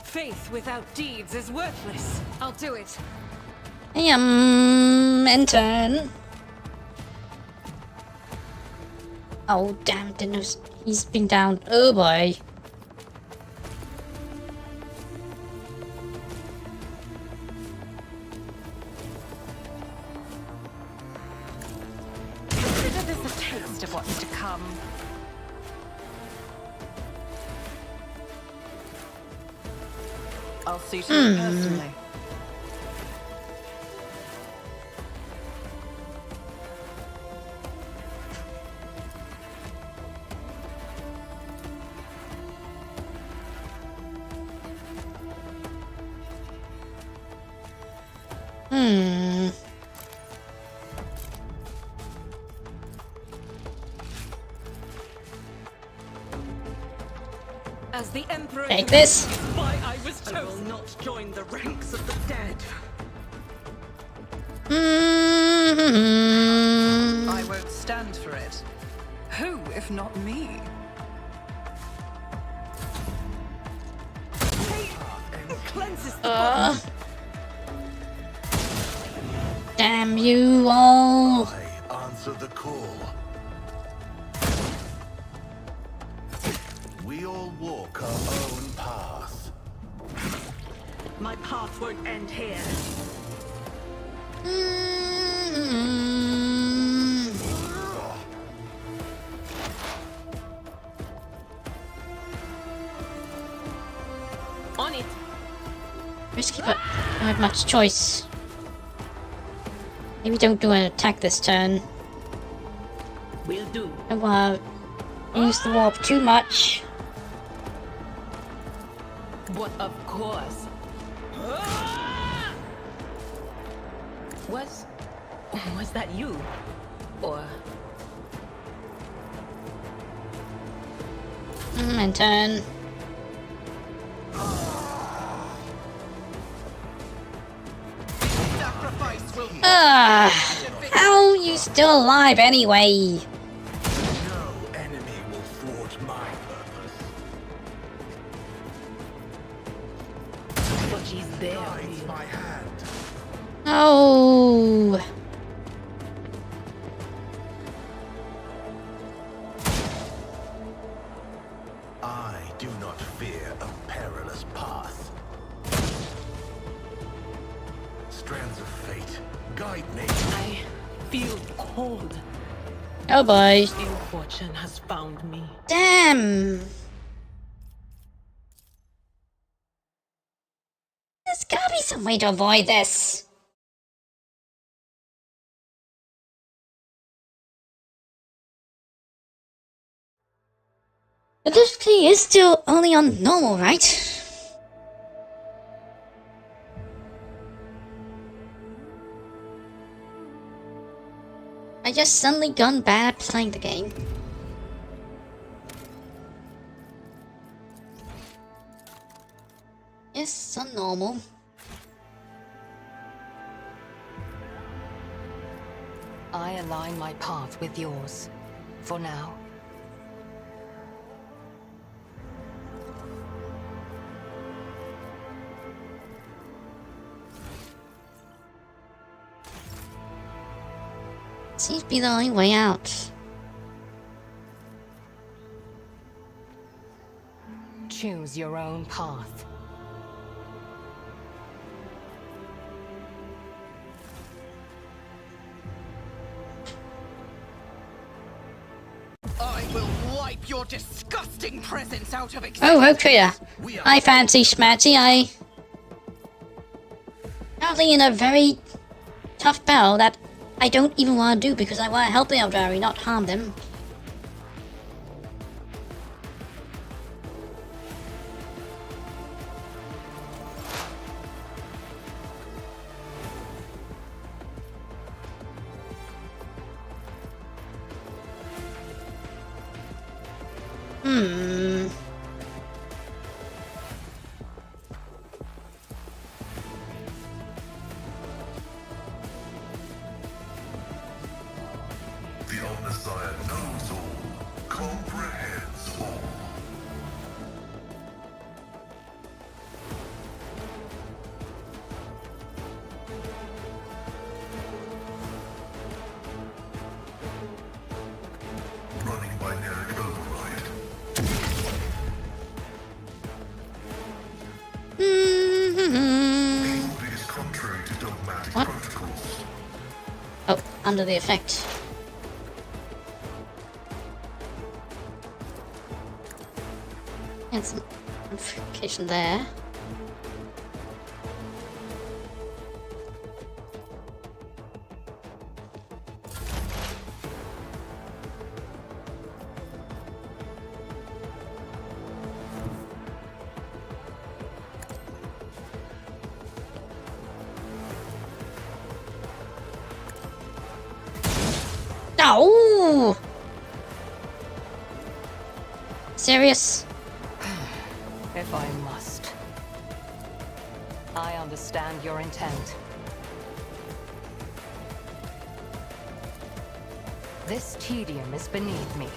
Faith without deeds is worthless. I'll do it. Intern. Oh, damn, didn't know he's been down. Oh boy. Consider this a taste of what's to come. I'll see to it personally. As the Emperor Take this. why I was chosen. I will not join the ranks of the dead. I won't stand for it. Who, if not me? Cleanses the body. Damn you all. I answer the call. We all walk our own path. My path won't end here. On it. Risky, but I don't have much choice. Maybe don't do an attack this turn. Will do. I want to use the warp too much. But of course. Was that you? Or And turn. Sacrifice will How are you still alive anyway? No enemy will thwart my purpose. but she's there. Guides my hand. Oh. I do not fear a perilous path. fate, guide me. I feel cold. Oh boy. Ill fortune has found me. Damn. There's gotta be some way to avoid this. The difficulty is still only on normal, right? I just suddenly gone bad at playing the game. Yes, on normal. I align my path with yours. For now. Seems to be the only way out. Choose your own path. I will wipe your disgusting presence out of existence. Oh, okay. I fancy Schmatty. I currently in a very tough battle that I don't even want to do because I want to help the Eldari, not harm them. The Omnissiah knows all, comprehends all. Running binary override. Aimed is contrary to dogmatic What? protocols. Oh, under the effect. And some amplification there. Oh! Serious? If I must. I understand your intent. This tedium is beneath me.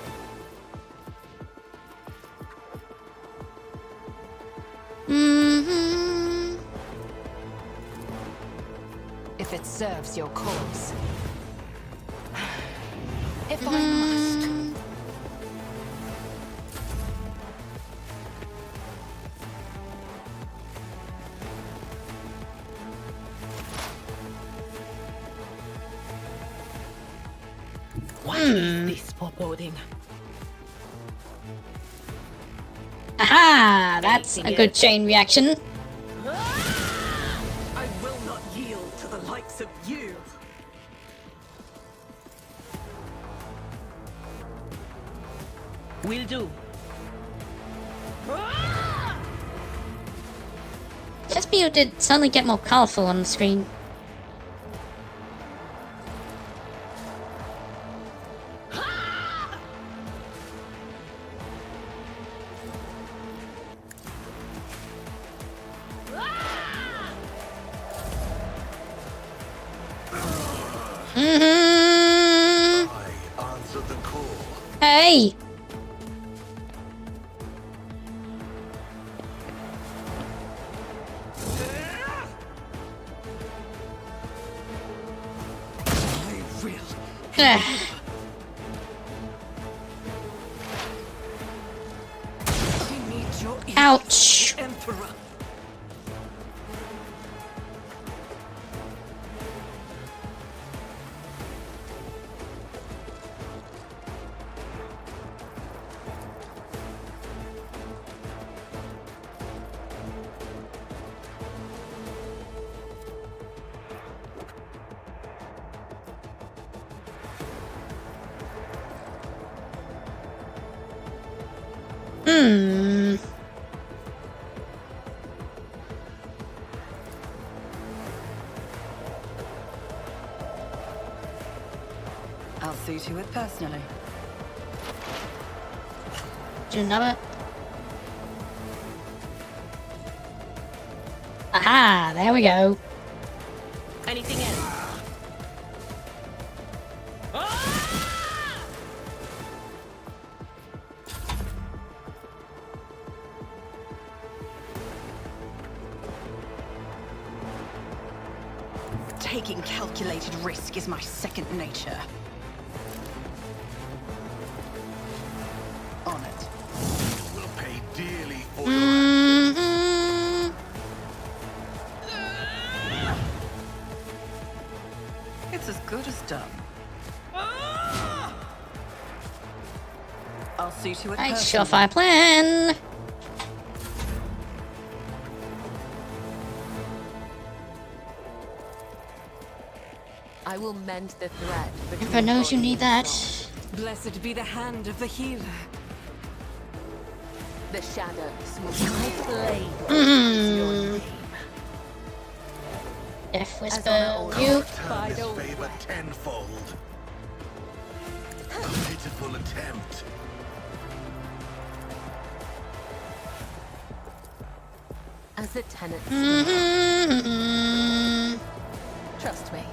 Mm-hmm. If it serves your cause. If I must. What is this foreboding? Aha! That's a good chain reaction. I will not yield to the likes of you. Will do. Just be did suddenly get more colorful on the screen. Mm-hmm. I answer the call. Hey! Ugh. I need your Ouch! Emperor. I'll see to it personally. Do another. Aha! There we go. Anything else? Taking calculated risk is my second nature. On it. You will pay dearly for your It's as good as done. I'll see to it Right, personally. surefire plan. I will mend the thread. Emperor knows you need that. Blessed be the hand of the healer. The shadows will my blade. Death As Whisper, on you. return this favor tenfold. A pitiful attempt. As the tenants. Trust me.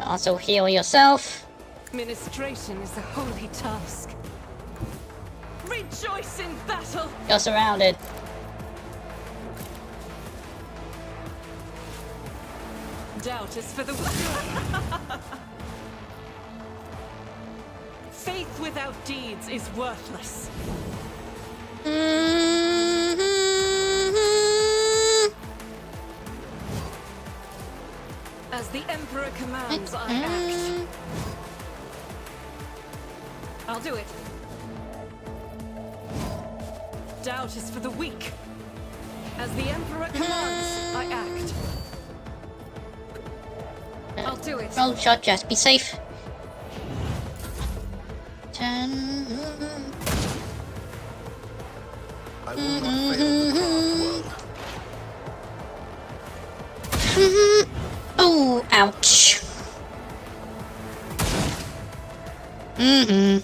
Also heal yourself. Ministration is a holy task. Rejoice in battle! You're surrounded. Doubt is for the faith without deeds is worthless. As the Emperor commands, I act. I'll do it. Doubt is for the weak. As the Emperor commands, I act. I'll do it. Roll shot, just be safe. 10. I will not fail the craft world. Oh, ouch. So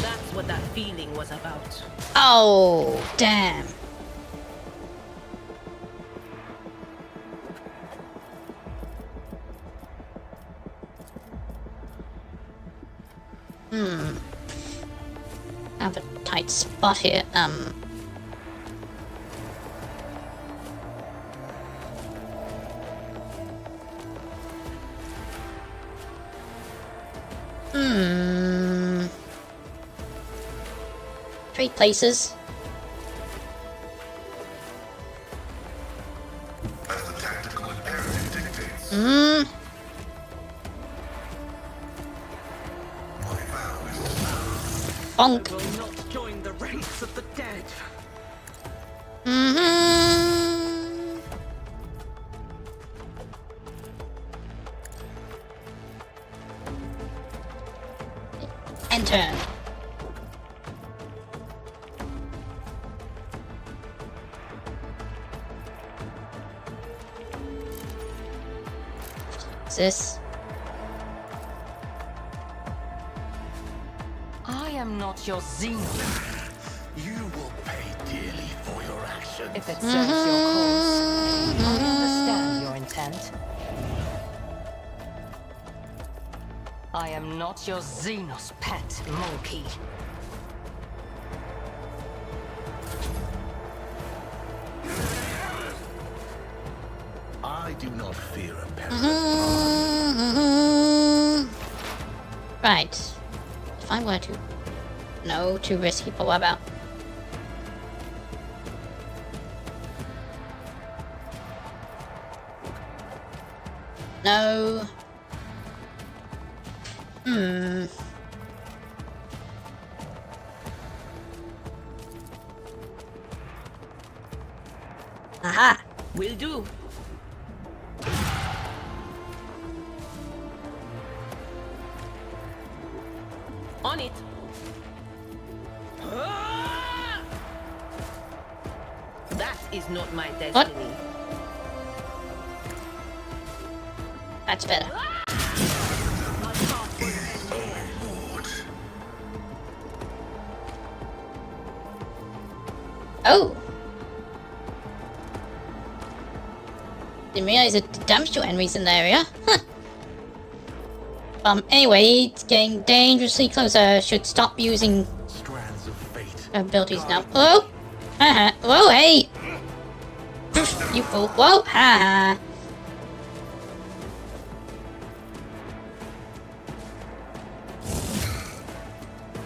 that's what that feeling was about. Oh, damn. I have a tight spot here. Trade places. As the tactical imperative dictates. My vow is to serve. Bonk. Will not join the ranks of the dead. Enter. What's this? I am not your Xenos. You will pay dearly for your actions. If it serves your cause, I understand your intent. I am not your Xenos pet monkey. I do not fear a peasant. Right. If I were to... No, too risky, but what about... No. Aha! Will do. On it. That is not my destiny. That's better. Oh! Didn't realize that the damage to enemies in the area. Huh. Anyway, it's getting dangerously closer. Should stop using Strands of fate. abilities now. Oh! Haha. Whoa, hey! You fool. Whoa! Haha.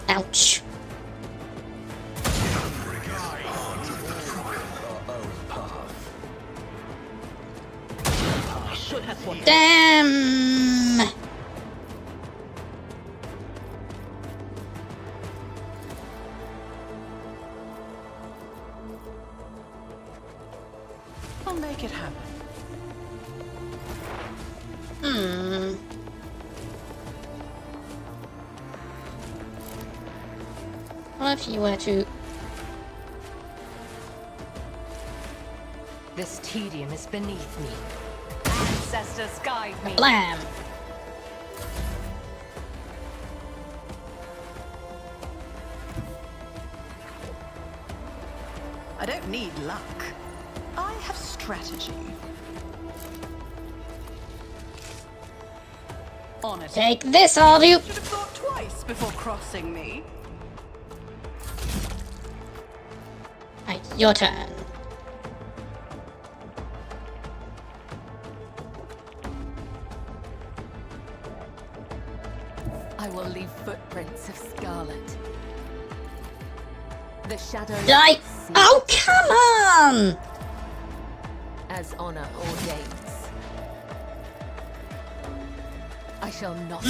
Ouch. I should have won. Damn! I'll make it happen. What if you were to... This tedium is beneath me. Ancestors guide me. Blam! I don't need luck. I have strategy. On it. Take this, all of you! Should have thought twice before crossing me. Right, your turn. I will leave footprints of scarlet. The shadow. Die! Oh, come on! As honor ordains. I shall not.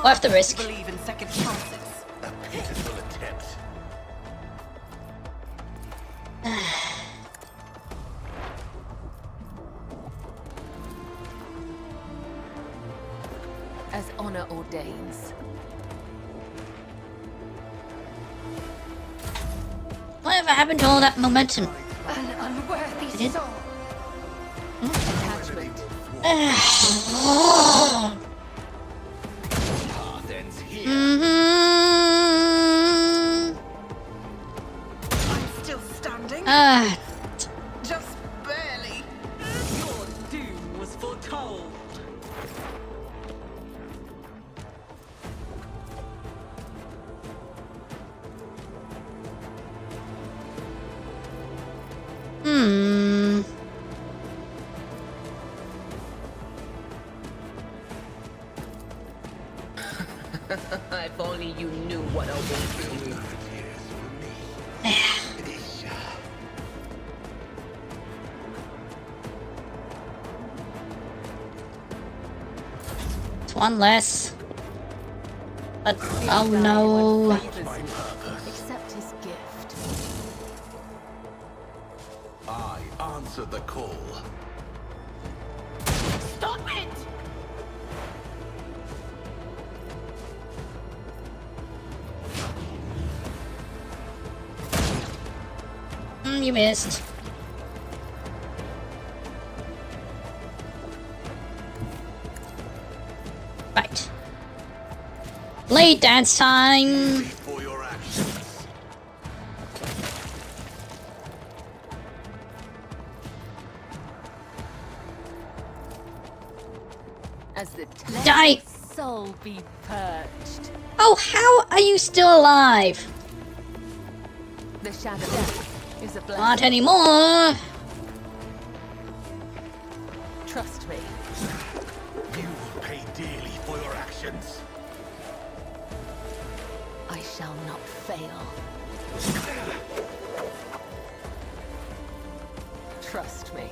Worth the risk. Believe in second chances. A pitiful attempt. As honor ordains. Whatever happened to all that momentum? An unworthy did? soul. Attachment. Path ends here. I'm still standing. Just barely. Your doom was foretold. If only you knew what awaits you. It's one less. But, oh no. Accept his gift. I answer the call. Stop it! You missed. Right. Blade dance time! For your actions. As the Die! soul be purged. Oh, how are you still alive? The shadow is a blessing. Not anymore! Trust me. You will pay dearly for your actions. I shall not fail. Trust me.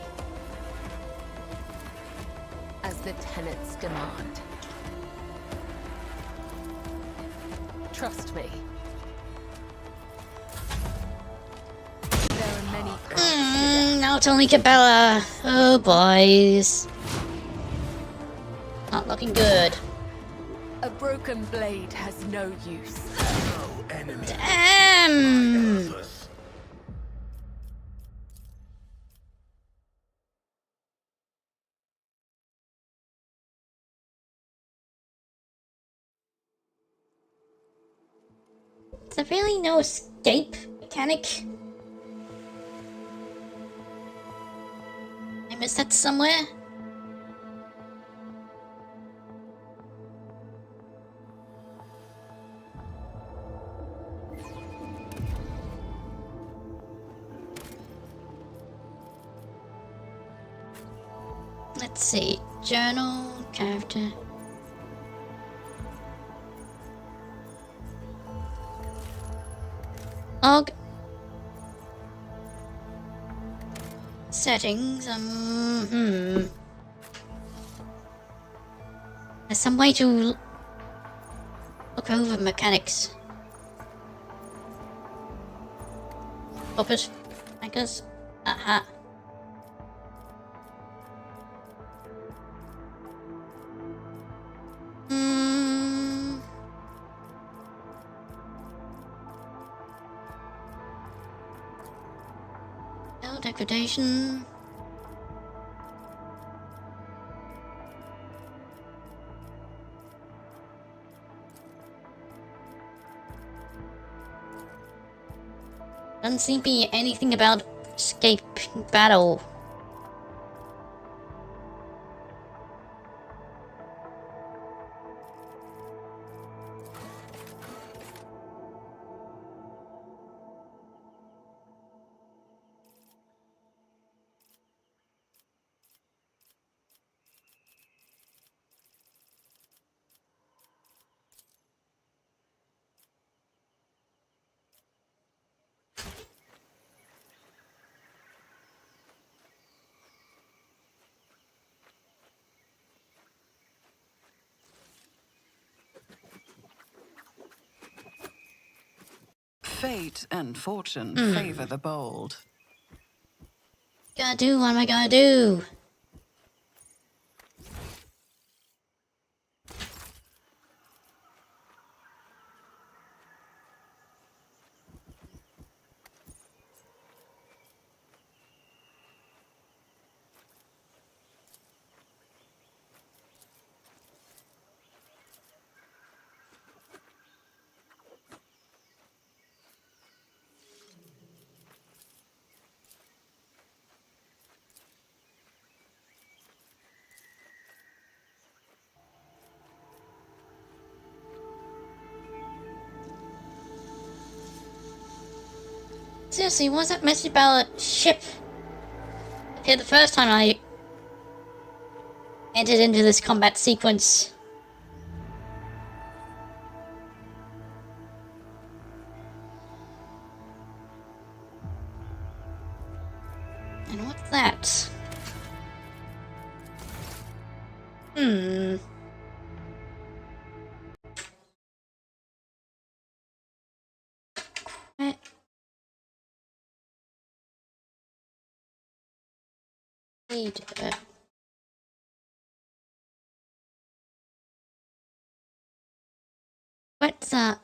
As the tenets demand. Trust me. There are many Now it's only Cabela. Oh, boys. Not looking good. a broken blade has no use. No enemy. Damn! Others. Is there really no escape mechanic? I missed that somewhere? Let's see. Journal, character. Log. Settings, There's some way to look over mechanics. Focus, I guess. Aha. No degradation. Doesn't seem to be anything about escape battle. Fate and fortune favor the bold. Gotta do, what am I gonna do? Seriously, what was that message about a ship? Okay, the first time I entered into this combat sequence. And what's that? Eh. Wait, what's that?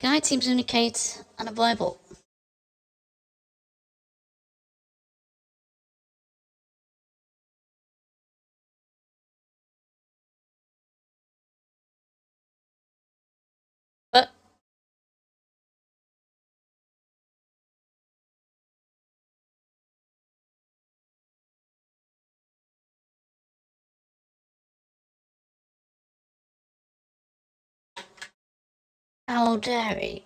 Guide seems to indicate unavailable. But Owl Dairy.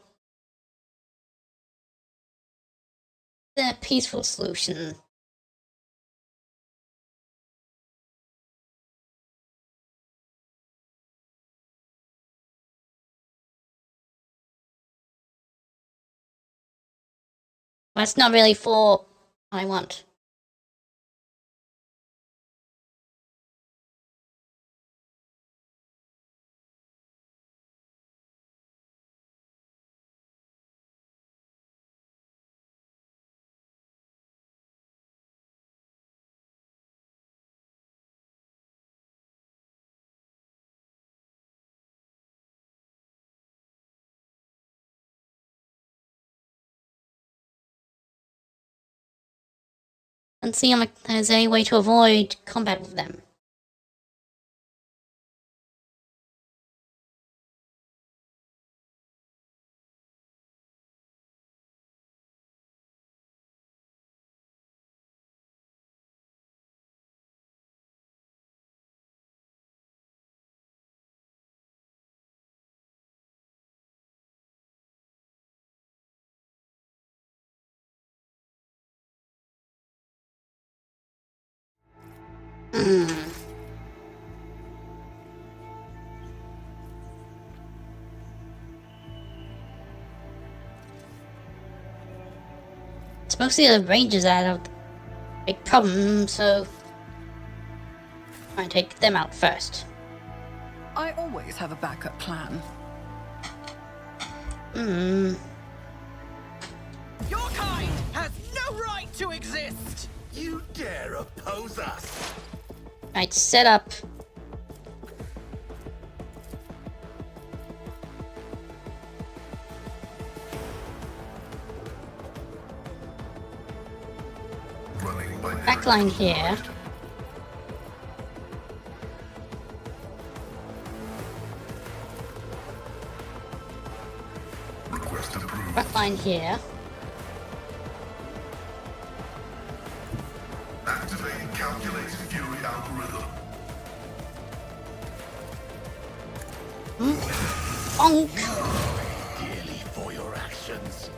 The peaceful solution. That's not really for what I want. And see if there's any way to avoid combat with them. It's mostly the rangers that have big problem, so try and take them out first. I always have a backup plan. Your kind has no right to exist! You dare oppose us? Right, set up. Running by Backline here. Request approved. Backline here. Activating calculated fury algorithm. Bonk. Dearly for your actions.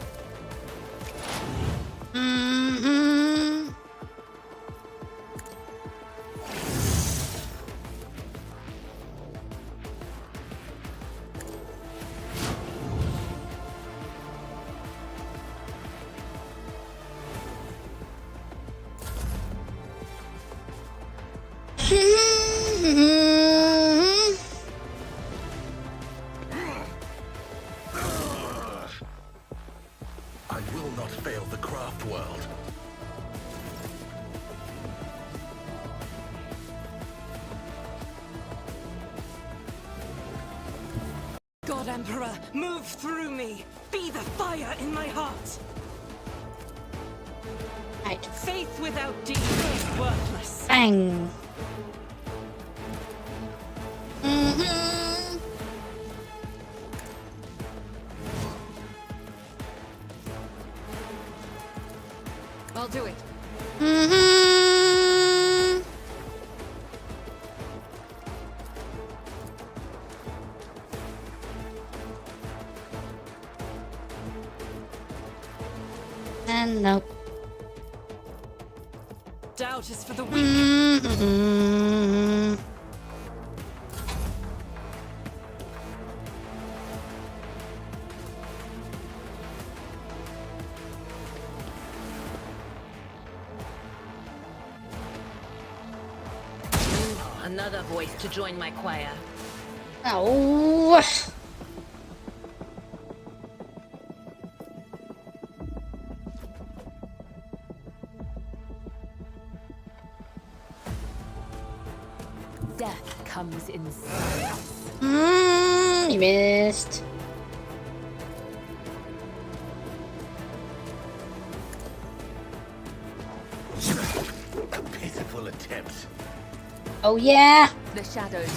I will not fail the craft world. God Emperor, move through me! Be the fire in my heart! Right. Faith without deed is worthless. Bang. I'll do it. And nope. Doubt is for the weak. Another voice to join my choir. Oh. Death comes in You missed. A pitiful attempt. Oh yeah. the shadows.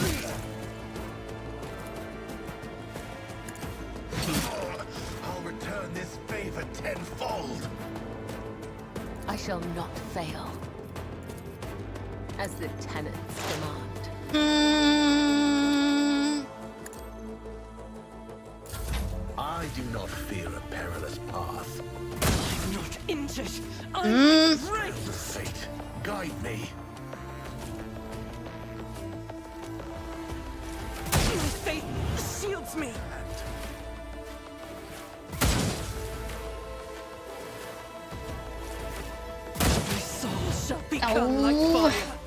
I'll return this favor tenfold. I shall not fail. As the tenants demand. do not fear a perilous path. I'm not injured. I'm Sands brave. of fate, guide me. My faith shields me. My soul shall become like Oh. fire.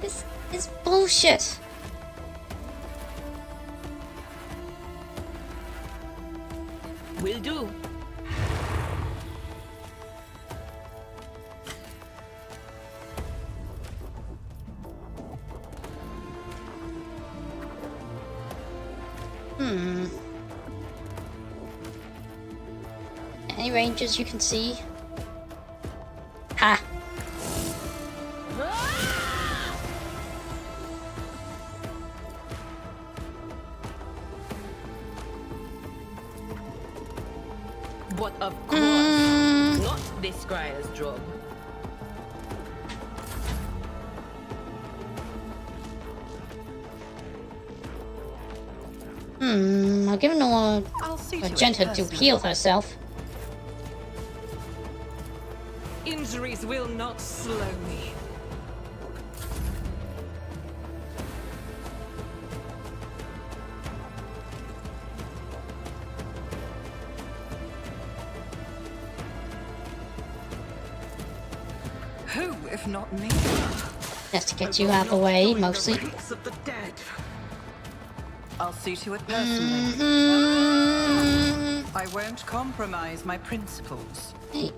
This is bullshit. Will do. Any ranges you can see? Ha! But of course, not this scryer's job. I'll give no I'll see to it Magenta to personally. heal herself. Injuries will not slow me. Who, if not me? Just to get you out of the way, mostly. Ranks of the dead. I'll see to it personally. Mm, I won't compromise my principles. hey,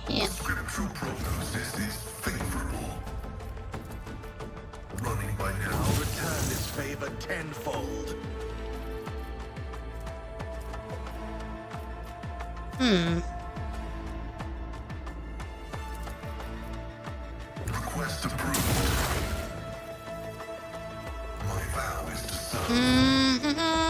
Here. Scriptural prognosis is favorable. Running by now. I'll return this favor tenfold. Request approved. My vow is to serve.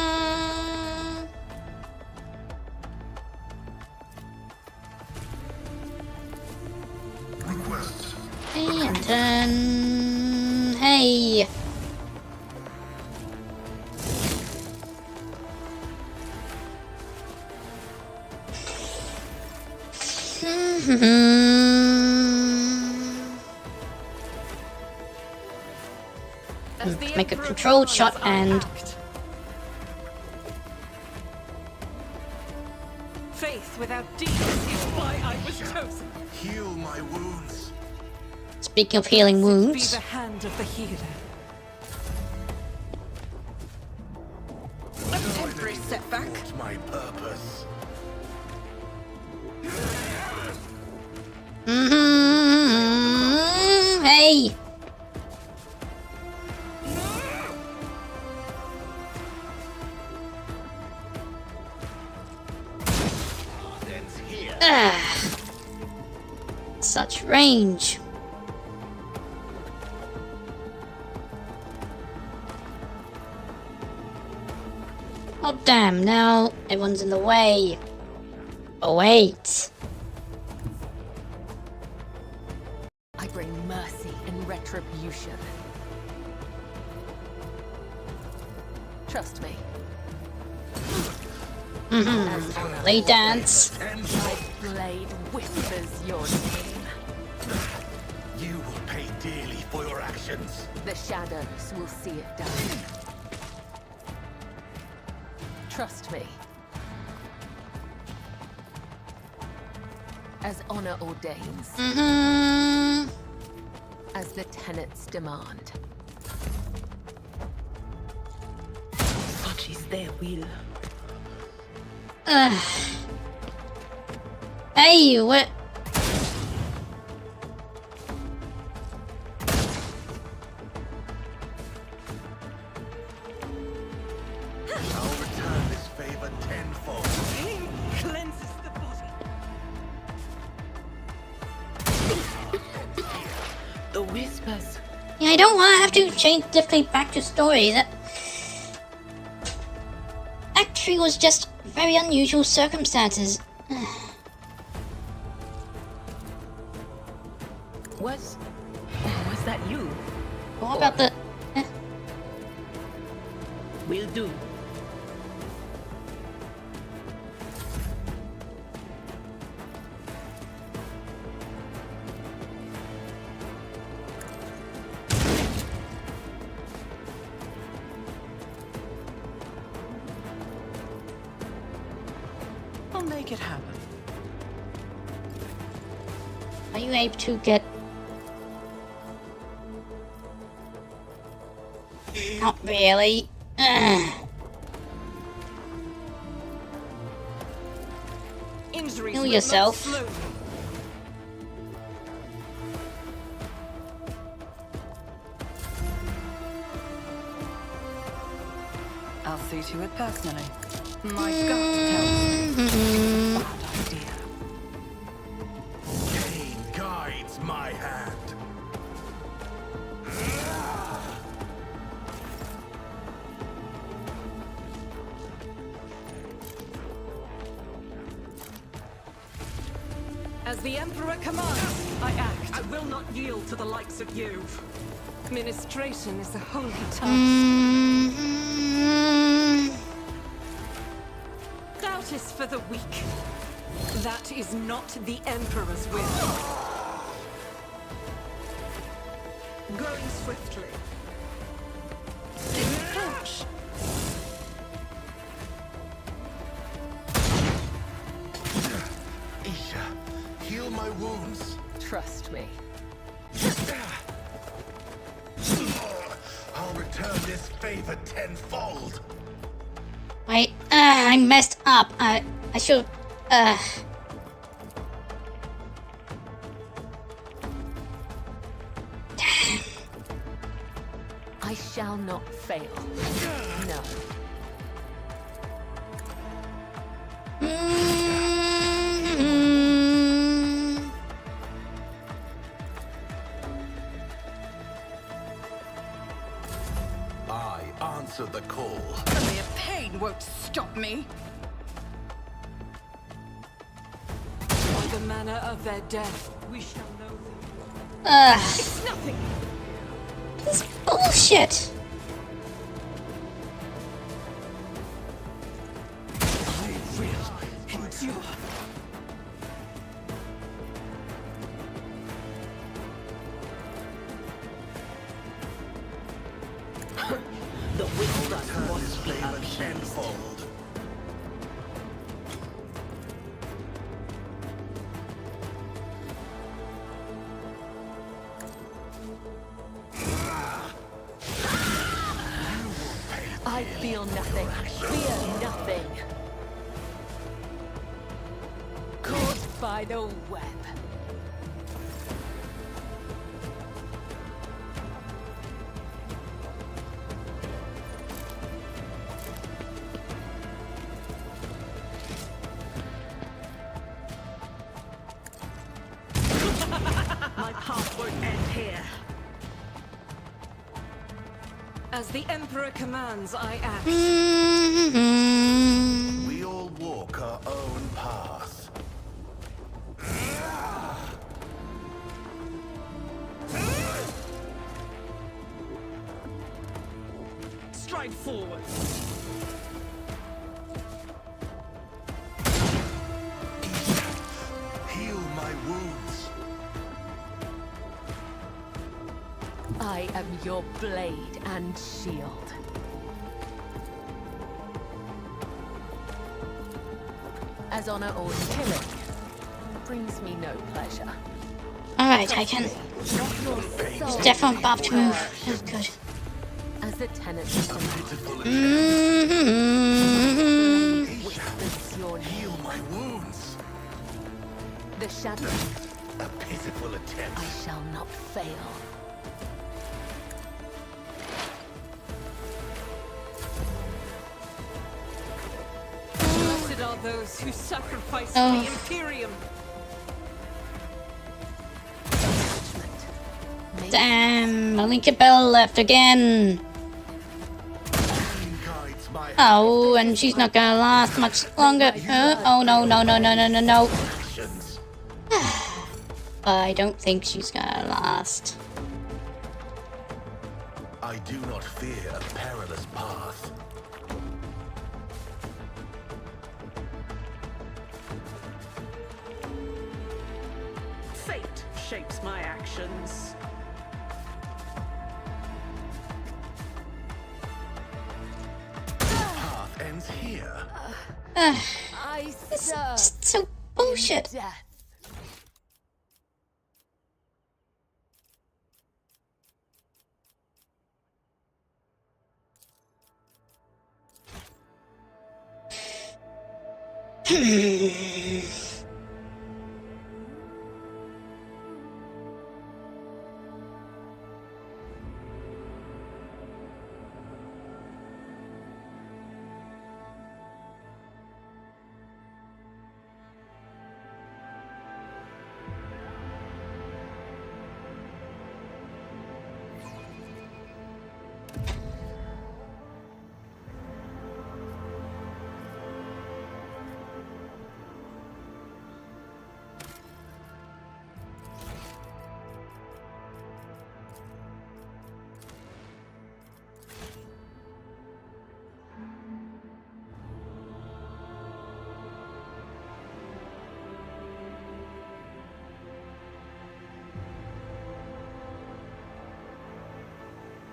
Request. And then... Hey! As the Make a Emperor controlled commands, shot I and... act. Faith without deeds is why I was chosen. Heal my wounds. Speaking of healing Be wounds, the hand of the healer. A temporary setback. What's my purpose? Hey! Ends here. Such range. Oh damn, now everyone's in the way. Oh wait. I bring mercy and retribution. Trust me. Play dance. My blade whispers your name. You will pay dearly for your actions. The shadows will see it done. Trust me. As honor ordains, as the tenets demand. Such is their will. Hey, what? I'll return this favor tenfold. Pain cleanses the body. The whispers. Yeah, I don't want to have to change definitely back to story. That Act 3 was just very unusual circumstances. Is that you? What about the... Will do. I'll make it happen. Are you able to get... Not really. Injuries Know will yourself. not slow me. I'll see to it personally. My gut tells me it's a bad idea. Pain guides my hand. As the Emperor commands, I act. I will not yield to the likes of you. Administration is the holy task. Doubt is for the weak. That is not the Emperor's will. Growing swiftly. Ouch. Isha, heal my wounds. Trust me. I'll return this favor tenfold. Wait, I messed up. I should... I shall not fail. No. I answer the call. The mere pain won't stop me. By the manner of their death, we shall know them. It's nothing. This bullshit. I will endure. The witch dust Return this must be favor appeased. tenfold. I feel nothing. Fear nothing. Caught by the web. My path won't end here. As the Emperor commands, I act. We all walk our own path. Stride forward. Heal my wounds. I am your blade and shield. As honor or killing brings me no pleasure. Alright, I can... Not your soul. Definitely about to move. That's good. As the tenants of the Pitiful land Mm-hmm. whispers your name. Heal my wounds. The shadow, A pitiful attempt. I shall not fail. Blessed are those who sacrifice Oh. the Imperium. Damn, only Cabell left again. Pain guides my Oh, and she's not gonna last much longer. Oh no, no, no, no, no, no, no. actions. I don't think she's gonna last. I do not fear a perilous path. Fate shapes my actions. Path ends here. I serve So bullshit. death.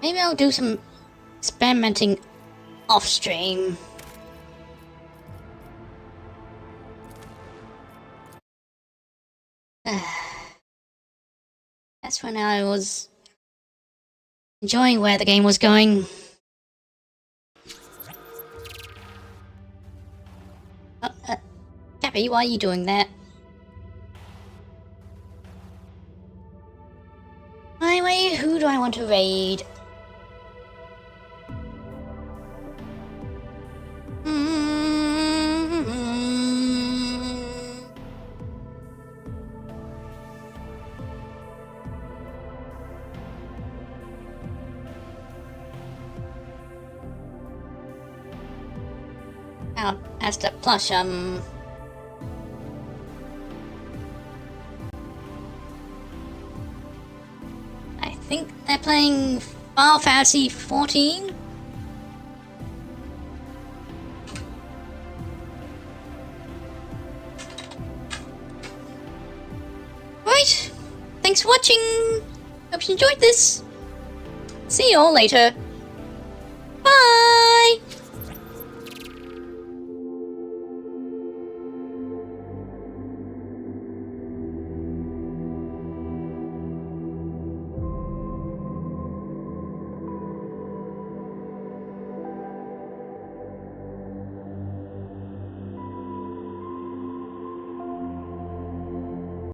Maybe I'll do some experimenting off stream. That's when I was enjoying where the game was going. Cappy, why are you doing that? Anyway, who do I want to raid? Oh, that's the plush, I think they're playing Final Fantasy 14. Right, thanks for watching. Hope you enjoyed this. See you all later. Bye.